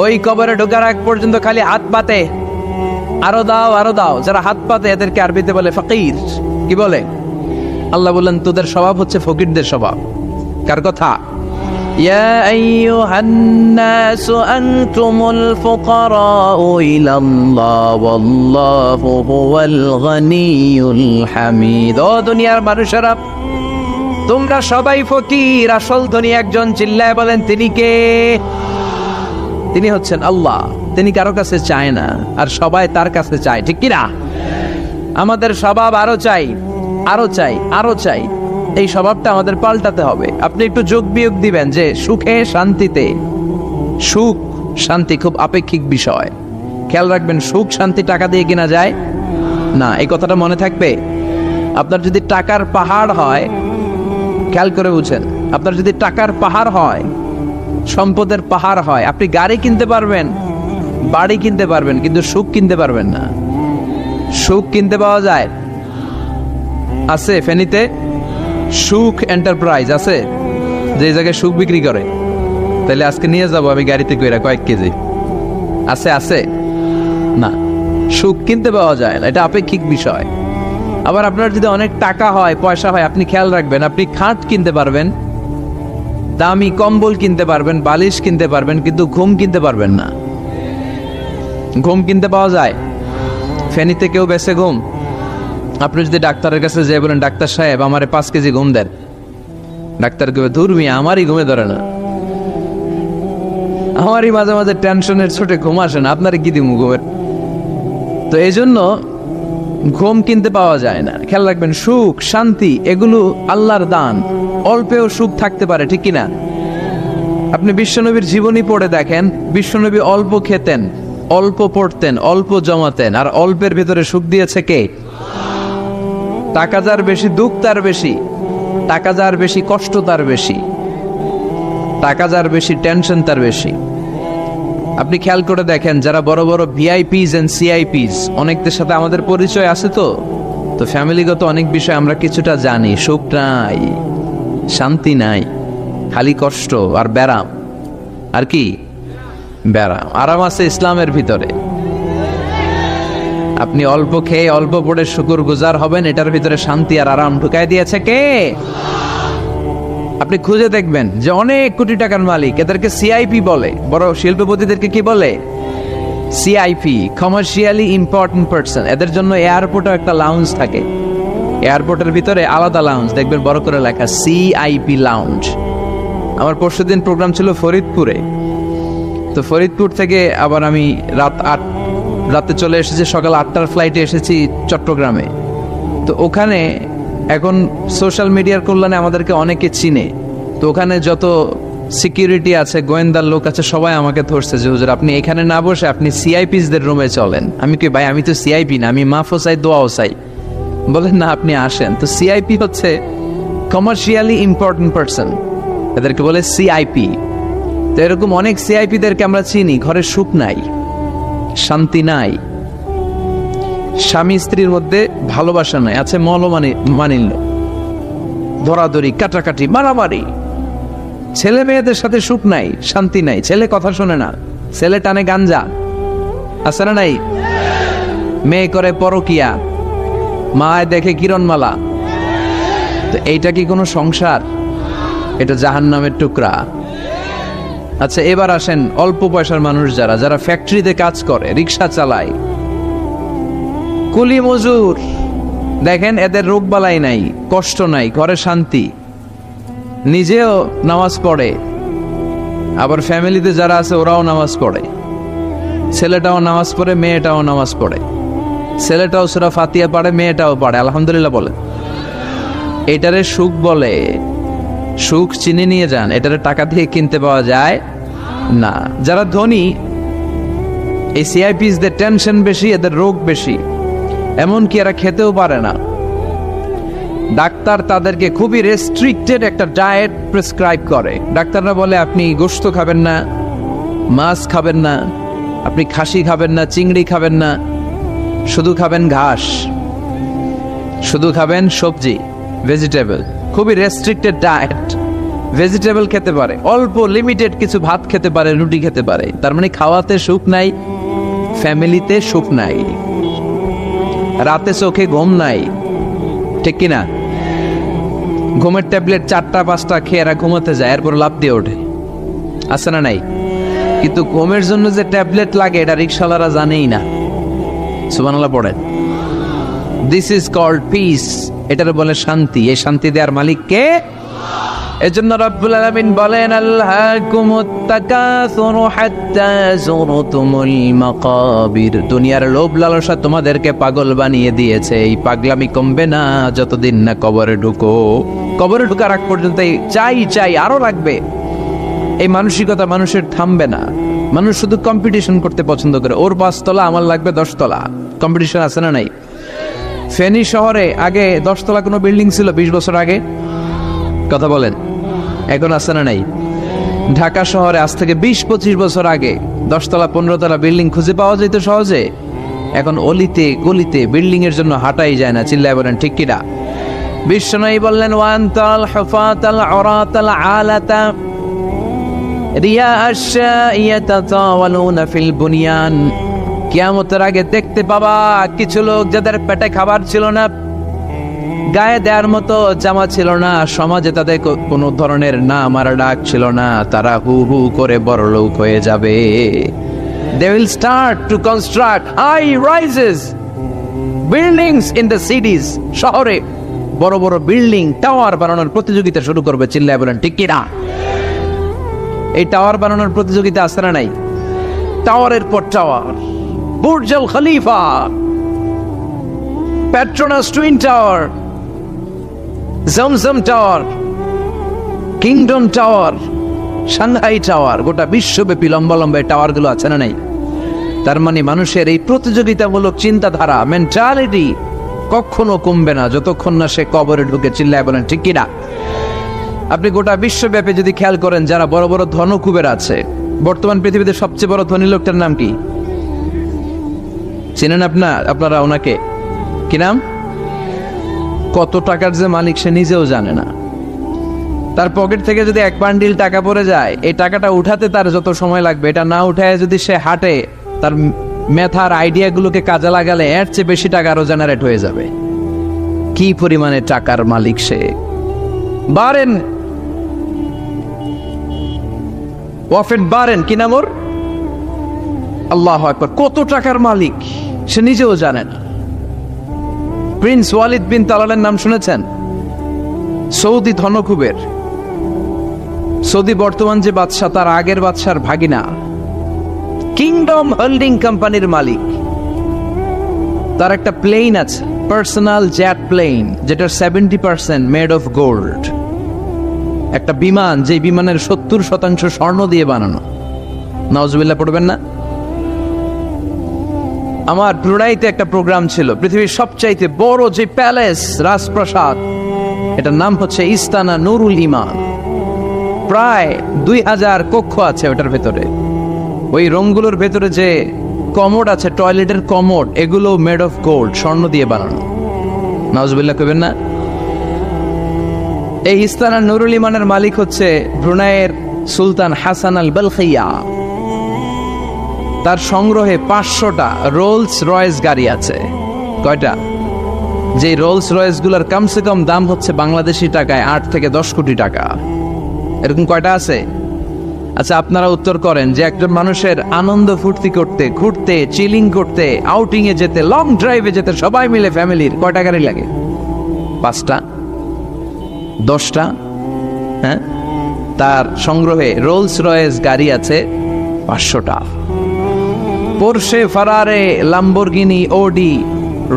ওই কবরে ঢোকার আগ পর্যন্ত খালি হাত পাতে, আরো দাও। যারা হাত পাতে এদেরকে আরবিতে বলে ফকির। কি বলে? আল্লাহ বললেন, তোদের স্বভাব হচ্ছে ফকিরদের স্বভাব। কার কথা? ইয়া আইয়ুহান নাসু আনতুমুল ফুকারাউ ইলাল্লাহ ওয়াল্লাহু হুয়াল গনিয়ুল হামিদ। ও দুনিয়ার মানুষেরা, তোমরা সবাই ফকির, আসল ধনী একজন। চিল্লায় বলেন তিনি কে? তিনি হচ্ছেন আল্লাহ। তিনি কারো কাছে চায় না, আর সবাই তার কাছে চায়। ঠিক কিনা? আমাদের স্বভাব আরো চাই। এই স্বভাবটা আমাদের পাল্টাতে হবে। আপনি একটু যোগ বিয়োগ দিবেন যে সুখে শান্তিতে, সুখ শান্তি খুব আপেক্ষিক বিষয়। খেয়াল রাখবেন, সুখ শান্তি টাকা দিয়ে কিনা যায় না, এই কথাটা মনে থাকবে। আপনার যদি টাকার পাহাড় হয়, খেয়াল করে বুঝেন, আপনার যদি টাকার পাহাড় হয়, সম্পদের পাহাড় হয়, আপনি গাড়ি কিনতে পারবেন, বাড়ি কিনতে পারবেন, কিন্তু সুখ কিনতে পারবেন না। সুখ কিনতে পাওয়া যায়? আছে ফেনীতে সুখ এন্টারপ্রাইজ আছে, যে জায়গায় সুখ বিক্রি করে। তাহলে আজকে নিয়ে যাব আমি গাড়িতে কইরা কয়েক কেজি। আছে না, সুখ কিনতে পাওয়া যায় না, এটা আপেক্ষিক বিষয়। আবার আপনার যদি অনেক টাকা হয়, পয়সা হয়, আপনি খেয়াল রাখবেন, আপনি খাট কিনতে পারবেন, দামি কম্বল কিনতে পারবেন, বালিশ কিনতে পারবেন, কিন্তু ঘুম কিনতে পারবেন না। ঘুম কিনতে পাওয়া যায়? ফেনীতে কেউ বেছে ঘুম? আপনি যদি ডাক্তারের কাছে যেয়ে বলেন, ডাক্তার সাহেব আমারে 5 কেজি ঘুম দেন, ডাক্তার কবে, ধুর মিয়া আমারই ঘুমে ধরে না, আমারই মাঝে মাঝে টেনশনের ছোটে ঘুম আসে না, আপনারে কি দিমু ঘুমের? তো এই জন্য ঘুম কিনতে পাওয়া যায় না। খেয়াল রাখবেন, সুখ শান্তি এগুলো আল্লাহর দান। অল্পেও সুখ থাকতে পারে, ঠিক কিনা? আপনি বিশ্বনবীর জীবনী পড়ে দেখেন, বিশ্বনবী অল্প খেতেন, অল্প পড়তেন, অল্প জমাতেন, আর অল্পের ভিতরে সুখ দিয়েছে কে? টাকা যার বেশি, দুঃখ তার বেশি। টাকা যার বেশি, কষ্ট তার বেশি। টাকা যার বেশি, টেনশন তার বেশি। আপনি খেয়াল করে দেখেন, যারা বড় বড় ভিআইপিস এন্ড সিআইপিস, অনেকদের সাথে আমাদের পরিচয় আছে। তো তো ফ্যামিলিগত অনেক বিষয় আমরা কিছুটা জানি, সুখ নাই, শান্তি নাই, খালি কষ্ট আর ব্যারাম। আর কি ব্যারাম? আরাম আছে ইসলামের ভিতরে। আপনি অল্প খেয়ে অল্প পড়ে শুকর গুজার হবেন, এটার ভিতরে শান্তি আর আরাম ঢুকাই দিয়েছে কে? আপনি খুঁজে দেখবেন যে অনেক কোটি টাকার মালিক, এদেরকে সিআইপি বলে। বড় শিল্পপতিদেরকে কি বলে? CIP, commercially important person. এদের জন্য এয়ারপোর্টে একটা লাউঞ্জ থাকে, এয়ারপোর্টের ভিতরে আলাদা লাউঞ্জ, দেখবেন বড় করে লেখা সিআইপি লাউঞ্জ। আমার পরশুদিন প্রোগ্রাম ছিল ফরিদপুরে, তো ফরিদপুর থেকে আবার আমি রাতে চলে এসেছি, সকাল 8টার ফ্লাইটে এসেছি চট্টগ্রামে। তো ওখানে এখন সোশ্যাল মিডিয়ার কল্যাণে আমাদেরকে অনেকে চিনে, তো ওখানে যত সিকিউরিটি আছে, গোয়েন্দার লোক আছে, সবাই আমাকে ধরছে যে হুজুর আপনি এখানে না বসে আপনি সিআইপিসদের রুমে চলেন। আমি কি ভাই, আমি তো সিআইপি না, আমি মাফও চাই দোয়াও চাই। বলেন না, আপনি আসেন। তো সিআইপি হচ্ছে কমার্শিয়ালি ইম্পর্টেন্ট পারসন, এদেরকে বলে সিআইপি। তো এরকম অনেক সিআইপিদেরকে আমরা চিনি, ঘরে সুখ নাই, শান্তি নাই, স্বামী স্ত্রীর মধ্যে ভালোবাসা নাই, আছে মানিল্য, ধরাধরি, কাটাকাটি, মারামারি। ছেলে মেয়েদের সাথে সুখ নাই, শান্তি নাই, ছেলে কথা শোনে না, ছেলে টানে গাঞ্জা, আছে না নাই? মেয়ে করে পরকিয়া, মায় দেখে কিরণমালা। তো এইটা কি কোনো সংসার? এটা জাহান্নামের টুকরা। আচ্ছা, এবার আসেন অল্প পয়সার মানুষ যারা যারা ফ্যাক্টরিতে কাজ করে, রিক্সা চালায়, কুলি মজুর, দেখেন এদের রোগ বালাই নাই, কষ্ট নাই, ঘরে শান্তি, নিজেও নামাজ পড়ে, আবার ফ্যামিলিতে যারা আছে ওরাও নামাজ পড়ে, ছেলেটাও নামাজ পড়ে, মেয়েটাও নামাজ পড়ে, ছেলেটাও সূরা ফাতিহা পড়ে, মেয়েটাও পড়ে, আলহামদুলিল্লাহ বলে। এটারে সুখ বলে। সুখ চিনে নিয়ে যান, এটারে টাকা দিয়ে কিনতে পাওয়া যায় না। যারা ধনী, এই সিআইপিসদের টেনশন বেশি, এদের রোগ বেশি, এমনকি এরা খেতেও পারে না। ডাক্তার তাদেরকে খুবই রেস্ট্রিক্টেড একটা ডায়েট প্রেসক্রাইব করে। ডাক্তাররা বলে আপনি গোশত খাবেন না, মাছ খাবেন না, আপনি খাসি খাবেন না, চিংড়ি খাবেন না, শুধু খাবেন ঘাস, শুধু খাবেন সবজি, ভেজিটেবল। খুবই রেস্ট্রিক্টেড ডায়েট। ভেজিটেবল খেতে পারে, অল্প লিমিটেড কিছু ভাত খেতে পারে, রুটি খেতে পারে। তার মানে খাওয়াতে সুখ নাই, ফ্যামিলিতে সুখ নাই, রাতে চোখে ঘুম নাই, ঠিক কিনা? ঘুমের ট্যাবলেট 4টা 5টা খেয়ে এরা ঘুমাতে যায়, এরপর লাফ দিয়ে ওঠে, আছে না নাই? কিন্তু ঘুমের জন্য যে ট্যাবলেট লাগে এটা রিক্সাওয়ালারা জানেই না। সুবহানাল্লাহ পড়েন। দিস ইজ কল্ড পিস, এটার বলে শান্তি। এই শান্তি দেওয়ার মালিক কে? এজন্য রব্বুল আলামিন বলেন আল্লাহকুমুত তাকাসুরু হাত্তা যুরতুমুল মাকাবির। দুনিয়ার লোভ লালসা তোমাদেরকে পাগল বানিয়ে দিয়েছে। এই পাগলামি কমবে না যতদিন না কবরে ঢুকো। কবরে ঢোকার আগ পর্যন্ত চাই চাই আরো রাখবে, এই মানসিকতা মানুষের থামবে না। মানুষ শুধু কম্পিটিশন করতে পছন্দ করে, ওর 5 তলা আমার লাগবে 10 তলা। কম্পিটিশন আছে না নাই? ফেনী শহরে আগে 10 তলা কোনো বিল্ডিং ছিল 20 বছর আগে? কথা বলেন, এখন আছে না নাই? ঢাকা শহরে আজ থেকে 20-25 বছর আগে 10 তলা 15 তলা বিল্ডিং খুঁজে পাওয়া যেত সহজে। এখন অলিতে গলিতে বিল্ডিং এর জন্য হাঁটাই যায় না। চিল্লায় বলেন ঠিক কিনা? বিশ্বনবী বললেন ওয়ান্তাল হুফাতাল উরাতাল আলাতা রিয়া আশ-শাইয়াতাতাওয়ালুনা ফিল বুনিয়ান। কিয়ামতের আগে দেখতে পাবা কিছু লোক যাদের পেটে খাবার ছিল না, গায়ে দেওয়ার মতো জামা ছিল না, সমাজে তাদের কোনো ধরনের নাম আর ডাক ছিল না, তারা হু হু করে বড়লোক হয়ে যাবে। They will start to construct high rises buildings in the cities. শহরে বড় বড় বিল্ডিং, টাওয়ার বানানোর প্রতিযোগিতা শুরু করবে। চিল্লায় বলেন ঠিক কি না? এই টাওয়ার বানানোর প্রতিযোগিতা আছে না নাই? টাওয়ারের পর tower, Burj Al Khalifa, Petronas twin tower, Zamzam tower, Kingdom tower, Shanghai tower, গোটা বিশ্বব্যাপী লম্বা লম্বা টাওয়ার গুলো আছে না নাই? তার মানে মানুষের এই প্রতিযোগিতামূলক চিন্তাধারা, মেন্টালিটি কখনো কমবে না যতক্ষণ না সে কবরে ঢুকে। চিল্লায় বলেন ঠিক কিনা? আপনি গোটা বিশ্বব্যাপী যদি খেয়াল করেন, যারা বড় বড় ধনকুবের আছে, বর্তমান পৃথিবীতে সবচেয়ে বড় ধনী লোকটার নাম কি চিনেন আপনারা ওনাকে? কি নাম? কত টাকার যে মালিক সে নিজেও জানে না। তার পকেট থেকে যদি এক বান্ডিল টাকা পড়ে যায়, এই টাকাটা উঠাতে তার যত সময় লাগবে, এটা না উঠায় যদি সে হাঁটে, তার মেথার আইডিয়াগুলোকে কাজে লাগালে এর চেয়ে বেশি টাকা আরো জেনারেট হয়ে যাবে। কি পরিমাণে টাকার মালিক সে! বারেন ওয়াফেট বারেন, কি নাম ওর? আল্লাহু আকবার। কত টাকার মালিক সে নিজেও জানে না। প্রিন্স ওয়ালিদ বিন তালালের নাম শুনেছেন? সৌদি ধনকুবের, সৌদি বর্তমান যে বাদশাহ তার আগের বাদশার ভাগিনা, কিংডম হোল্ডিং কোম্পানির মালিক। তার একটা প্লেন আছে, পার্সোনাল জেট প্লেন, যেটার 70% মেড অফ গোল্ড। একটা বিমান, যে বিমানের 70% স্বর্ণ দিয়ে বানানো। নাউজুবিল্লাহ পড়বেন না? আমার ব্রুনাইতে একটা প্রোগ্রাম ছিল, পৃথিবীর সবচাইতে বড় যে প্যালেস, রাজপ্রাসাদ, এটার নাম হচ্ছে ইস্তানা নুরুল ইমান। প্রায় 2000 কক্ষ আছে ওটার ভেতরে। ওই রুমগুলোর ভেতরে যে কমোড আছে, টয়লেটের কমোড, এগুলো মেড অফ গোল্ড, স্বর্ণ দিয়ে বানানো। নাউজুবিল্লাহ কইবেন না? এই ইস্তানা নুরুল ইমানের মালিক হচ্ছে ব্রুনাইয়ের সুলতান হাসান আল বালখিয়া। তার সংগ্রহে 500টা রোলস রয়েস গাড়ি আছে। কয়টা? যে রোলস রয়েস গুলার কমসে কম দাম হচ্ছে বাংলাদেশি টাকায় 8 থেকে 10 কোটি টাকা। এরকম কয়টা আছে? আচ্ছা, আপনারা উত্তর করেন যে একজন মানুষের আনন্দ ফুর্তি করতে, ঘুরতে, চিলিং করতে, আউটিং এ যেতে, লং ড্রাইভে যেতে সবাই মিলে ফ্যামিলির কয়টা গাড়ি লাগে? 5টা? 10টা? হ্যাঁ, তার সংগ্রহে রোলস রয়েস গাড়ি আছে 500টা। পোরশে, ফারারে, লাম্বরগিনি, ওডি,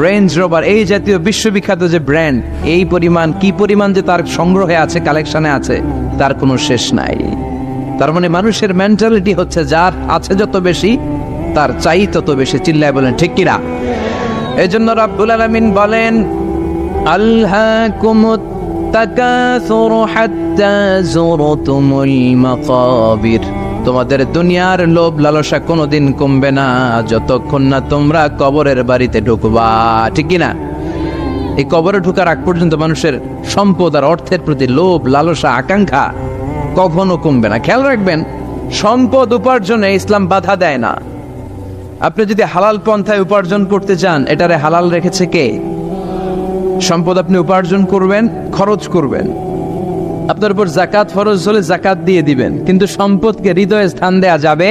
রেঞ্জ রোভার, এই জাতীয় বিশ্ববিখ্যাত যে ব্র্যান্ড, এই পরিমাণ, কি পরিমাণ যে তার সংগ্রহে আছে, কালেকশনে আছে, তার কোনো শেষ নাই। তার মানে মানুষের মেন্টালিটি হচ্ছে যার আছে যত বেশি তার চাই তত বেশি। চিল্লায় বলেন ঠিক কিনা? এই জন্য রাব্বুল আলামিন বলেন, আল্হাকুমুত তাকাসুরু হাত্তা যুরতুমুল মাকাবির। তোমাদের দুনিয়ার লোভ লালসা কোনোদিন কমবে না যতক্ষণ না তোমরা কবরের বাড়িতে ঢুকবা। ঠিক কিনা? এই কবরে ঢুকার আগ পর্যন্ত মানুষের সম্পদ আর অর্থের প্রতি লোভ লালসা আকাঙ্ক্ষা কখনো কমবে না। খেয়াল রাখবেন, সম্পদ উপার্জনে ইসলাম বাধা দেয় না। আপনি যদি হালাল পন্থায় উপার্জন করতে চান, এটারে হালাল রেখেছে কে? সম্পদ আপনি উপার্জন করবেন, খরচ করবেন, আপনার উপর জাকাত ফরজ হলে জাকাত দিয়ে দিবেন, কিন্তু সম্পদকে হৃদয়ে স্থান দেয়া যাবে?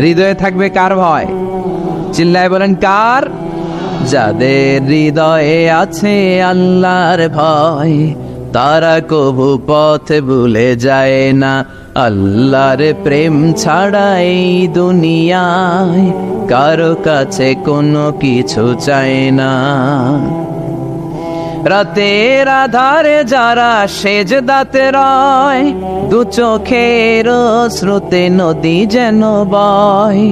হৃদয়ে থাকবে কার ভয়? চিল্লায় বলেন কার? যাদের হৃদয়ে আছে আল্লাহর ভয়, তারা কবু পথ ভুলে যায় না। আল্লাহর প্রেম ছাড়া এই দুনিয়ায় কারো কাছে কোনো কিছু চায় না। রাতের আধারে যারা সেজদাতে রয়, দু চোখের স্রোতে নদী যেন বয়।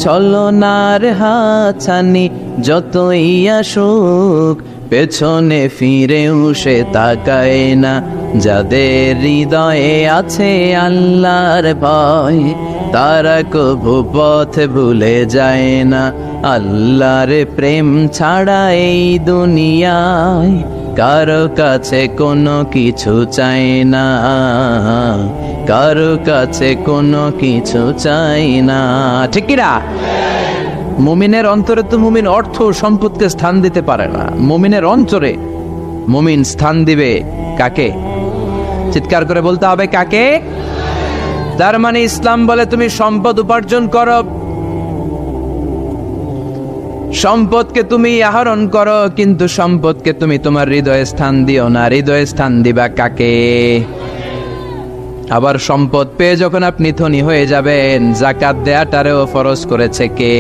ছলনার হাতছানি যতই আসুক, পেছনে ফিরেও সে তাকায় না। যাদের হৃদয়ে আছে আল্লাহর ভয়, তারা কবু পথ ভুলে যায় না। আল্লাহর প্রেম ছাড়া এই দুনিয়ায় কারো কাছে কোনো কিছু চাই না, কারো কাছে কোনো কিছু চাই না। ঠিক কিনা? মুমিনের অন্তরে তো মুমিন অর্থ সম্পদকে স্থান দিতে পারে না। মুমিনের অন্তরে মুমিন স্থান দিবে কাকে? চিৎকার করে বলতে হবে কাকে? তার মানে ইসলাম বলে তুমি সম্পদ উপার্জন করো, সম্পদকে তুমি আহরণ করো, কিন্তু সম্পদকে তুমি তোমার হৃদয়ে স্থান দিও না। হৃদয়ে স্থান দিবা কাকে? আবার সম্পদ পেয়ে যখন আপনি ধনী হয়ে যাবেন, জাকাত দেয়াটারেও ফরজ করেছে কে?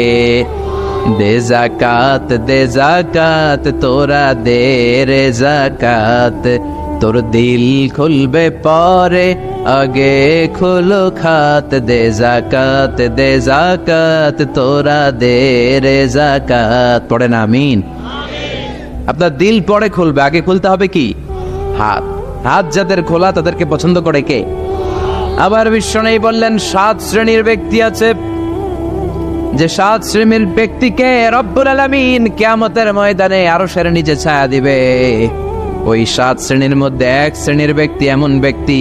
দে জাকাত, দে জাকাত, তোরা দে রে জাকাত। তোর দিল খুলবে পরে, আগে খুলো খাত। দে জাকাত, দে জাকাত, তোরা দে রে জাকাত। পড়ে না আমিন? আপনার দিল পরে খুলবে, আগে খুলতে হবে কি? হাত। হাত যাদের খোলা তাদেরকে পছন্দ করে কে? আবার বিশ্বনবী বললেন 7 শ্রেণীর ব্যক্তি আছে, যে 7 শ্রেণীর ব্যক্তিকে রব্বুল আলামিন কিয়ামতের ময়দানে আরশের নিচে ছায়া দিবে। ওই 7 শ্রেণীর মধ্যে এক শ্রেণীর ব্যক্তি এমন ব্যক্তি,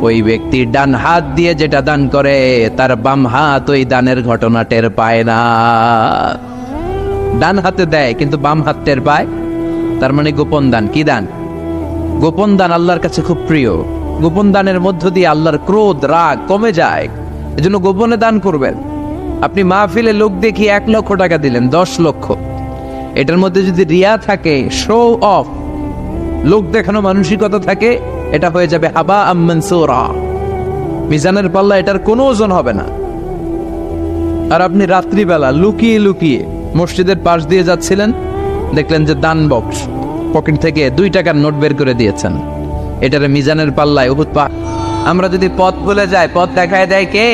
ওই ব্যক্তি ডান হাত দিয়ে যেটা দান করে তার বাম হাত ওই দানের ঘটনা টের পায় না। ডান হাতে দেয় কিন্তু বাম হাত টের পায়, তার মানে গোপন দান। কি দান? গোপন দান আল্লাহর কাছে খুব প্রিয়। গোপন দানের মধ্য দিয়ে আল্লাহর ক্রোধ রাগ কমে যায়। এজন্য গোপনে দান করবেন। আপনি মাহফিলে লোক দেখি 1 লক্ষ টাকা দিলেন, 10 লক্ষ, এটার মধ্যে যদি রিয়া থাকে, শো অফ, লোক দেখানো মানসিকতা থাকে, এটা হয়ে যাবে হাবা মানসুরা, মিজানের পাল্লা এটার কোনো ওজন হবে না। আর আপনি রাত্রিবেলা লুকিয়ে লুকিয়ে মসজিদের পাশ দিয়ে যাচ্ছিলেন, দেখলেন যে দান বক্স, পকেট থেকে 2 টাকার নোট বের করে দিয়েছেন, এটারে মিজানের পাল্লায় উহুদ পা। আমরা যদি পথ ভুলে যাই, পথ দেখায় দেয় কে?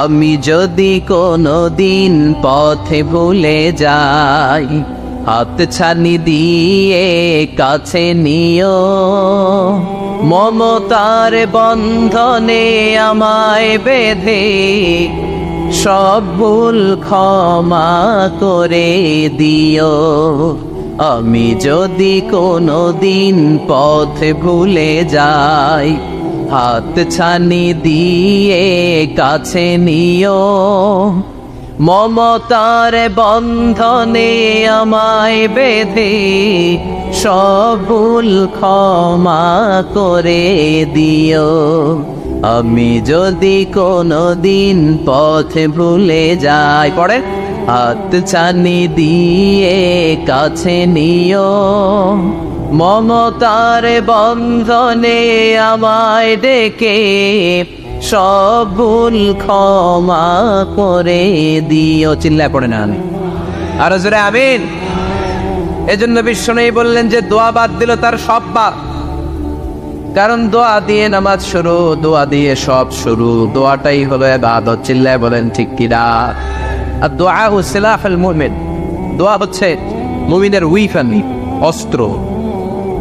আমি যদি কোনো দিন পথে ভুলে যাই, হাত ছানি দিয়ে কাছে নিও, মমতার বন্ধনে আমায় বেঁধে সব ভুল ক্ষমা করে দিও। আমি যদি কোনো দিন পথে ভুলে যাই, হাত ছানি দিয়ে কাছে নিও, মমতার বন্ধনে আমায় বেঁধে সব ভুল ক্ষমা করে দিও। আমি যদি কোনো দিন পথে ভুলে যাই, পড়ে, হাত ছানি দিয়ে কাছে নিও, মমতার বন্ধনে আমায় ডেকে সব ভুল ক্ষমা করে দিও। চিল্লায় পড়ে না আর জোরে আমিন। এজন্য বিশ্বনবী বললেন যে দোয়া বাদ দিল তার সব বাদ। কারণ দোয়া দিয়ে নামাজ শুরু, দোয়া দিয়ে সব শুরু, দোয়াটাই হলো ইবাদত। চিল্লায় বলেন ঠিক কিনা? আর দোয়া সিলাহুল মুমিন, দোয়া হচ্ছে মুমিনের উইফান, অস্ত্র,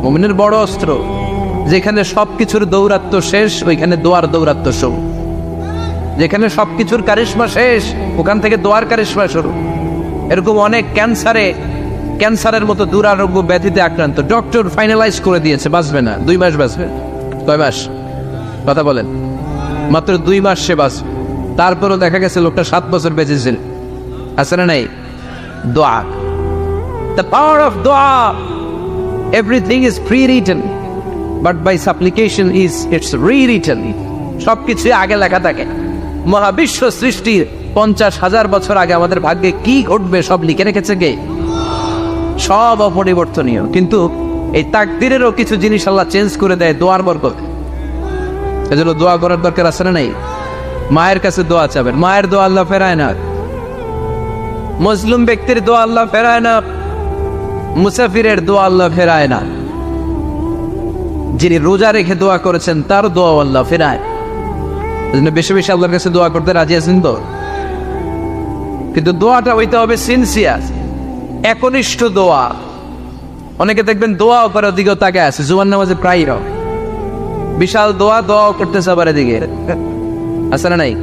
মুমিনের বড় অস্ত্র। যেখানে সবকিছুর দৌরাত্ম্য শেষ, ওইখানে দোয়ার দৌরাত্ম্য শুরু। যেখানে সবকিছুর কারিশমা শেষ, ওখান থেকে দোয়ার কারিশমা শুরু। এরকম অনেক ক্যান্সারের মতো দুরারোগ্য ব্যাধিতে আক্রান্ত, ডক্টর ফাইনালাইজ করে দিয়েছে বাঁচবে না, 2 মাস বাঁচবে। কয় মাস? কথা বলেন। মাত্র 2 মাস সে বাঁচবে। তারপরও দেখা গেছে লোকটা 7 বছর বেঁচেছিল। আছে না নাই? দোয়া, the power of দোয়া। Everything is pre-written, but by supplication it's rewritten. সবকিছু আগে লেখা থাকে। মহাবিশ্ব সৃষ্টির 50,000 বছর আগে আমাদের ভাগ্যে কি ঘটবে সব লিখে রেখেছে কে? সব অপরিবর্তনীয়। কিন্তু এই তাকদিরেরও কিছু জিনিস আল্লাহ চেঞ্জ করে দেয় দোয়ার বরকত। এজন্য দোয়া করার দরকার আছে না নাই? মায়ের কাছে দোয়া চাবেন, মায়ের দোয়া আল্লাহ ফেরায় না। মুসলিম ব্যক্তির দোয়া আল্লাহ ফেরায় না, মুসাফিরের দোয়া আল্লাহ ফেরায় না। যিনি রোজা রেখে দোয়া করেছেন তার দোয়া আল্লাহ ফেরায়। এজন্য বেশি বেশি আল্লাহর কাছে দোয়া করতে রাজি আছেন তো? কিন্তু দোয়াটা হইতে হবে সিনসিয়ার, একনিষ্ঠ দোয়া। অনেকে দেখবেন দোয়া করে দিকে তাকে আছে, জুমার নামাজে প্রায় বিশাল দোয়া করতেছে, আবার এদিকে আছে না নাই?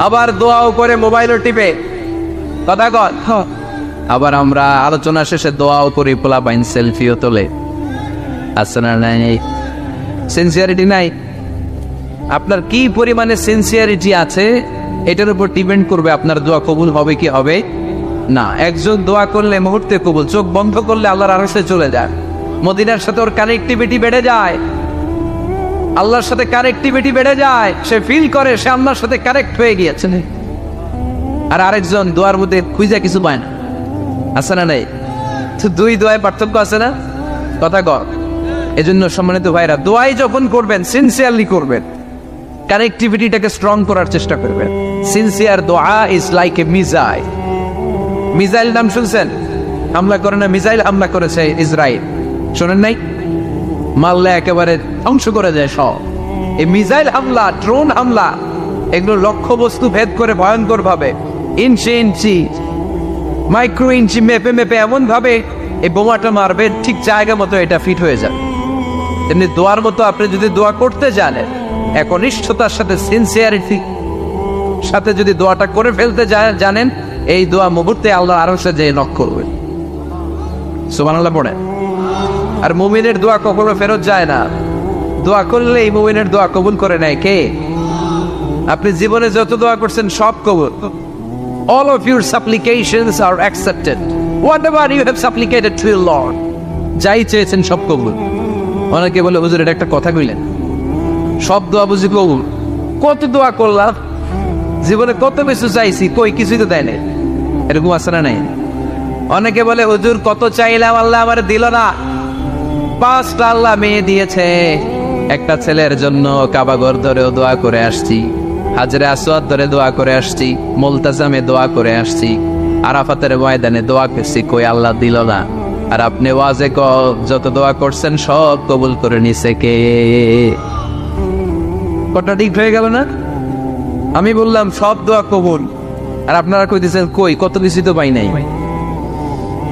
আবার দোয়াও করে মোবাইলও টিপে, কথা কর। আবার আমরা আলোচনা শেষে দোয়াও করি, পোলা বাইন সেলফিও তোলে, আছে না নাই? সিনসিয়ারিটি নাই। আপনার কি পরিমাণে সিনসিয়ারিটি আছে এটার উপর ডিপেন্ড করবে আপনার দোয়া কবুল হবে কি হবে না। একজন দোয়া করলে মুহূর্তে কবুল, চোখ বন্ধ করলে আল্লাহর আরশে চলে যায়। মদিনার সাথে ওর কানেক্টিভিটি বেড়ে যায়, আল্লাহর সাথে কানেক্টিভিটি বেড়ে যায়, সে ফিল করে সে আল্লাহর সাথে কানেক্ট হয়ে গিয়েছে। আর আরেকজন দোয়ার মধ্যে খুঁজে কিছু পায় না, আছে না নাই? তো 2 দোয়ায় পার্থক্য আছে না? কথা কর। এজন্য সম্মানিত ভাইরা, দোয়াই যখন করবেন সিনসিয়ারলি করবেন, কানেক্টিভিটিটাকে স্ট্রং করার চেষ্টা করবেন। সিনসিয়ার দোয়া is like a missile. Missile নাম শুনছেন? হামলা করে না, মিসাইল হামলা করেছে ইসরায়েল, শোনেন নাই? মারলে একেবারে ধ্বংস করে যায় সব। এই মিসাইল হামলা, ড্রোন হামলা, এগুলো লক্ষ্য বস্তু ভেদ করে ভয়ঙ্কর ভাবে, ইঞ্চি মাইক্রো ইঞ্চি মেপে মেপে এমন ভাবে এই বোমাটা মারবে, ঠিক জায়গা মতো এটা ফিট হয়ে যাবে। তেমনি দোয়ার মতো আপনি যদি দোয়া করতে জানেন, একনিষ্ঠতার সাথে সিনসিয়ারিটি সাথে যদি দোয়াটা করে ফেলতে জানেন, এই দোয়া মুহূর্তে আল্লাহ আরশে যেয়ে নক করবে। সুবহানাল্লাহ পড়েন। আর মুমিনের দোয়া কখনো ফেরত যায় না। দোয়া করলে এই মুমিনের দোয়া কবুল করে নেয় কে? আপনি জীবনে যত দোয়া করছেন সব কবুল। All of your supplications are accepted. Whatever you have supplicated to your Lord, যাই চেয়েছেন সব কবুল। অনেকে বলে হুজুর এটা একটা কথা কইলেন, সব দোয়া বুঝি কবুল? কত দোয়া করলাম, জীবনে কত কিছু চাইছি, কই কিছুই তো দেয় নাই। এরকম আছে না নাই? অনেকে বলে হুজুর কত চাইলাম আল্লাহ আমার দিল না। 5টা আল্লাহ মেয়ে দিয়েছে, একটা ছেলের জন্য কাবাঘর ধরেও দোয়া করে আসছি, হাজরে আসওয়াদ ধরে দোয়া করে আসছি, মুলতাজামে দোয়া করে আসছি, আরাফাতের ময়দানে দোয়া করছি, কই আল্লাহ দিল না। আর আপনি ওয়াজে যত দোয়া করছেন সব কবুল করে নিছে কে? কটা ঠিক হয়ে গেল না? আমি বললাম সব দোয়া কবুল, আর আপনারা কইতেছেন কই কত কিছু তো পাই নাই।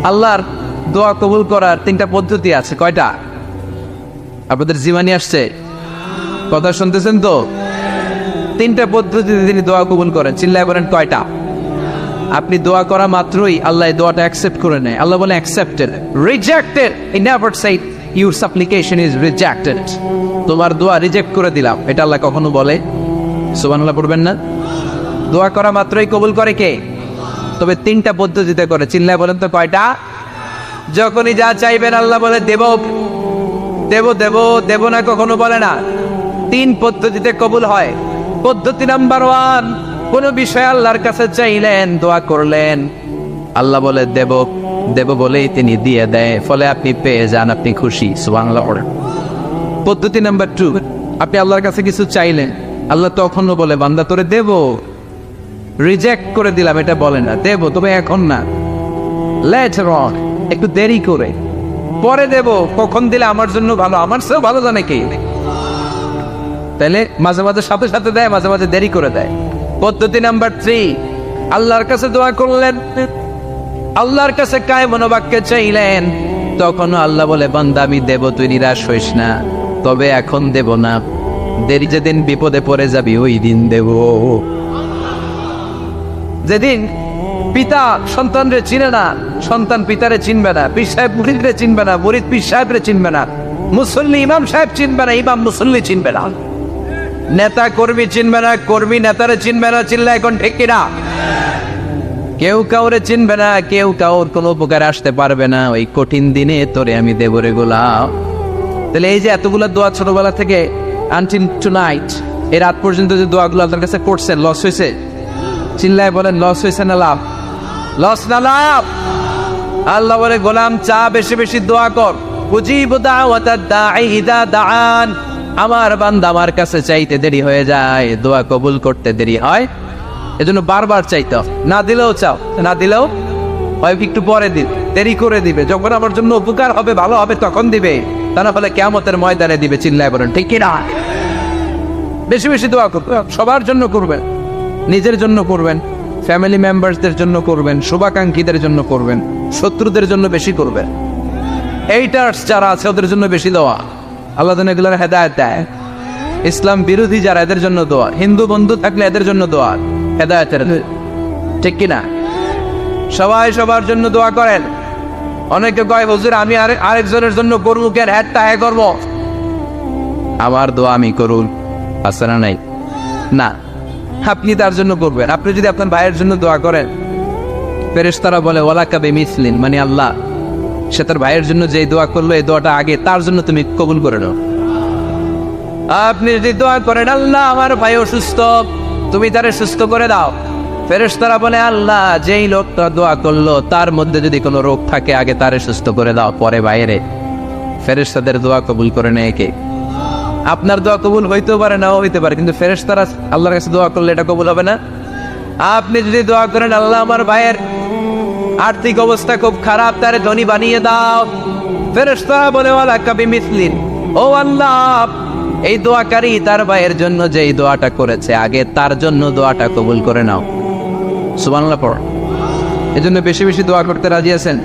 আল্লাহর দোয়া কবুল করার 3টা পদ্ধতি আছে। কয়টা? আপনাদের জীবনে আসছে? কথা শুনতেছেন তো? 3টা পদ্ধতিতে তিনি দোয়া কবুল করেন। চিল্লায় বলেন কয়টা? আপনি দোয়া করা মাত্রই আল্লাহ এই দোয়াটা অ্যাকসেপ্ট করে নেয়। আল্লাহ বলে accepted, rejected he never shed your সাপ্লিকেশন is rejected. তোমার দোয়া রিজেক্ট করে দিলাম, এটা আল্লাহ কখনো বলে? সুবহানাল্লাহ পড়বেন না? দোয়া করা মাত্রই কবুল করে কে? তবে 3টা পদ্ধতিতে করে। চিল্লায় বলেন তো কয়টা? যখনই যা চাইবেন আল্লাহ বলে দেব দেব দেব দেব না, কখনো বলে না। 3 পদ্ধতিতে কবুল হয়। পদ্ধতি নাম্বার 1, কোন বিষয় আল্লাহর কাছে চাইলেন, দোয়া করলেন, আল্লাহ বলে দেব দেব বলেই তিনি দিয়ে দেয়, ফলে আপনি পেয়ে যান, আপনি খুশি। সুবহানাল্লাহ পড়েন। পদ্ধতি নাম্বার 2, আপনি আল্লাহর কাছে কিছু চাইলেন, আল্লাহ তখনও বলে বান্দা তোরে দেব, রিজেক্ট করে দিলাম এটা বলে না, দেব তবে এখন না, লেটার অন, একটু দেরি করে, পরে দেব, কখন দিলে আমার জন্য ভালো, আমার চেয়েও ভালো জানে কে। তাহলে মাঝে মাঝে সাথে সাথে দেয়, মাঝে মাঝে দেরি করে দেয়। পদ্ধতি নাম্বার 3, আল্লাহর কাছে দোয়া করলেন, আল্লাহর কাছে কায় মনোবাক্যে চাইলেন, তখনও আল্লাহ বলে বান্দা আমি দেব, তুই নিরাশ হইস না, তবে এখন দেব না, দেরি যেদিন বিপদে পড়ে যাবি ওই দিন দেব। যেদিন পিতা সন্তানরে চিনে না, সন্তান পিতারে চিনবে না, পীর সাহেব মুরিদরে চিনবে না, মুরিদ পীর সাহেবরে চিনবে না, মুসল্লি ইমাম সাহেব চিনবে না, ইমাম মুসল্লি চিনবে না, নেতা কর্মী চিনবে না, কর্মী নেতারে চিনবে না। চিল্লা এখন ঠিক কিনা? কেউ কাউরে চিনবে না, কেউ কাউর কোনো উপকার আসতে পারবে না। ওই কঠিন দিনে তোরে আমি দেব রে গোলাম। তাহলে এই যে এতগুলো দোয়া ছোটবেলা থেকে আনটিল টুনাইট, এই রাত পর্যন্ত যে দোয়াগুলো আল্লাহর কাছে করছেন, লস হয়েছে? চিল্লায় বলেন লস হয়েছে না লাভ? লস না লাভ? আল্লাহ বলে গোলাম চা বেশি বেশি দোয়া কর, উজিবু দাওয়াতাদ দাঈ ইযা দাআন। আমার বান্দা আমার কাছে চাইতে দেরি হয়ে যায়, দোয়া কবুল করতে দেরি হয়, এজন্য বারবার চাইতে, না দিলেও চাও, না দিলেও হয় একটু পরে দিন, দেরি করে দিবে, যখন আমার জন্য উপকার হবে ভালো হবে তখন দিবে, তা না হলে কিয়ামতের ময়দানে দিবে। চিল্লায় বলেন ঠিক কি না? বেশি বেশি দোয়া করবেন, সবার জন্য করবেন, নিজের জন্য করবেন, ফ্যামিলি মেম্বারসদের জন্য করবেন, শুভাকাঙ্ক্ষীদের জন্য করবেন, শত্রুদের জন্য বেশি করবেন, এইটার্স যারা আছে ওদের জন্য বেশি দোয়া। আল্লাহ যেন এগুলোর হেদায়েত দেয়। ইসলাম বিরোধী যারা এদের জন্য দোয়া, হিন্দু বন্ধু থাকলে এদের জন্য দোয়া, হেদায়েতের, ঠিক কিনা? সবাই সবার জন্য দোয়া করেন। অনেকে কয় হুজুর আমি আরেকজনের জন্য করবো কেন, হ্যাঁ হ্যাঁ করবো, আমার দোয়া আমি করুন, আছে না নাই? না, আপনি তার জন্য করবেন। আপনি যদি আপনার ভাইয়ের জন্য দোয়া করেন, ফেরেশতারা বলে ওয়ালাকা বিমিসলিন, মানে আল্লাহ সে তার ভাইয়ের জন্য যে দোয়া করলো এই দোয়াটা আগে তার জন্য তুমি কবুল করে নাও। আপনি যদি দোয়া করেন আল্লাহ আমার ভাই অসুস্থ, তুমি তারে সুস্থ করে দাও, ফেরেশতারা বলে আল্লাহ যেই লোকটা দোয়া করলো তার মধ্যে যদি কোনো রোগ থাকে আগে তারে সুস্থ করে দাও, পরে বাইরে। ফেরেশতাদের দোয়া কবুল করে নেয় কে? আপনার দোয়া কবুল হইতেও পারে, নাও হইতে পারে, কিন্তু ফেরেশতারা আল্লাহর কাছে দোয়া করলে এটা কবুল হবে না। আপনি যদি দোয়া করেন আল্লাহ আমার ভাইয়ের আর্থিক অবস্থা খুব খারাপ, তারে ধনী বানিয়ে দাও, ফেরেশতারা বলে ওয়ালাকা বিমিসলিন, ও আল্লাহ এই দোয়াকারী তার ভাইয়ের জন্য যেই দোয়াটা করেছে আগে তার জন্য দোয়াটা কবুল করে নাও। সুবহানাল্লাহ পড়। এজন্য বেশি বেশি দোয়া করতে রাজি আছেন?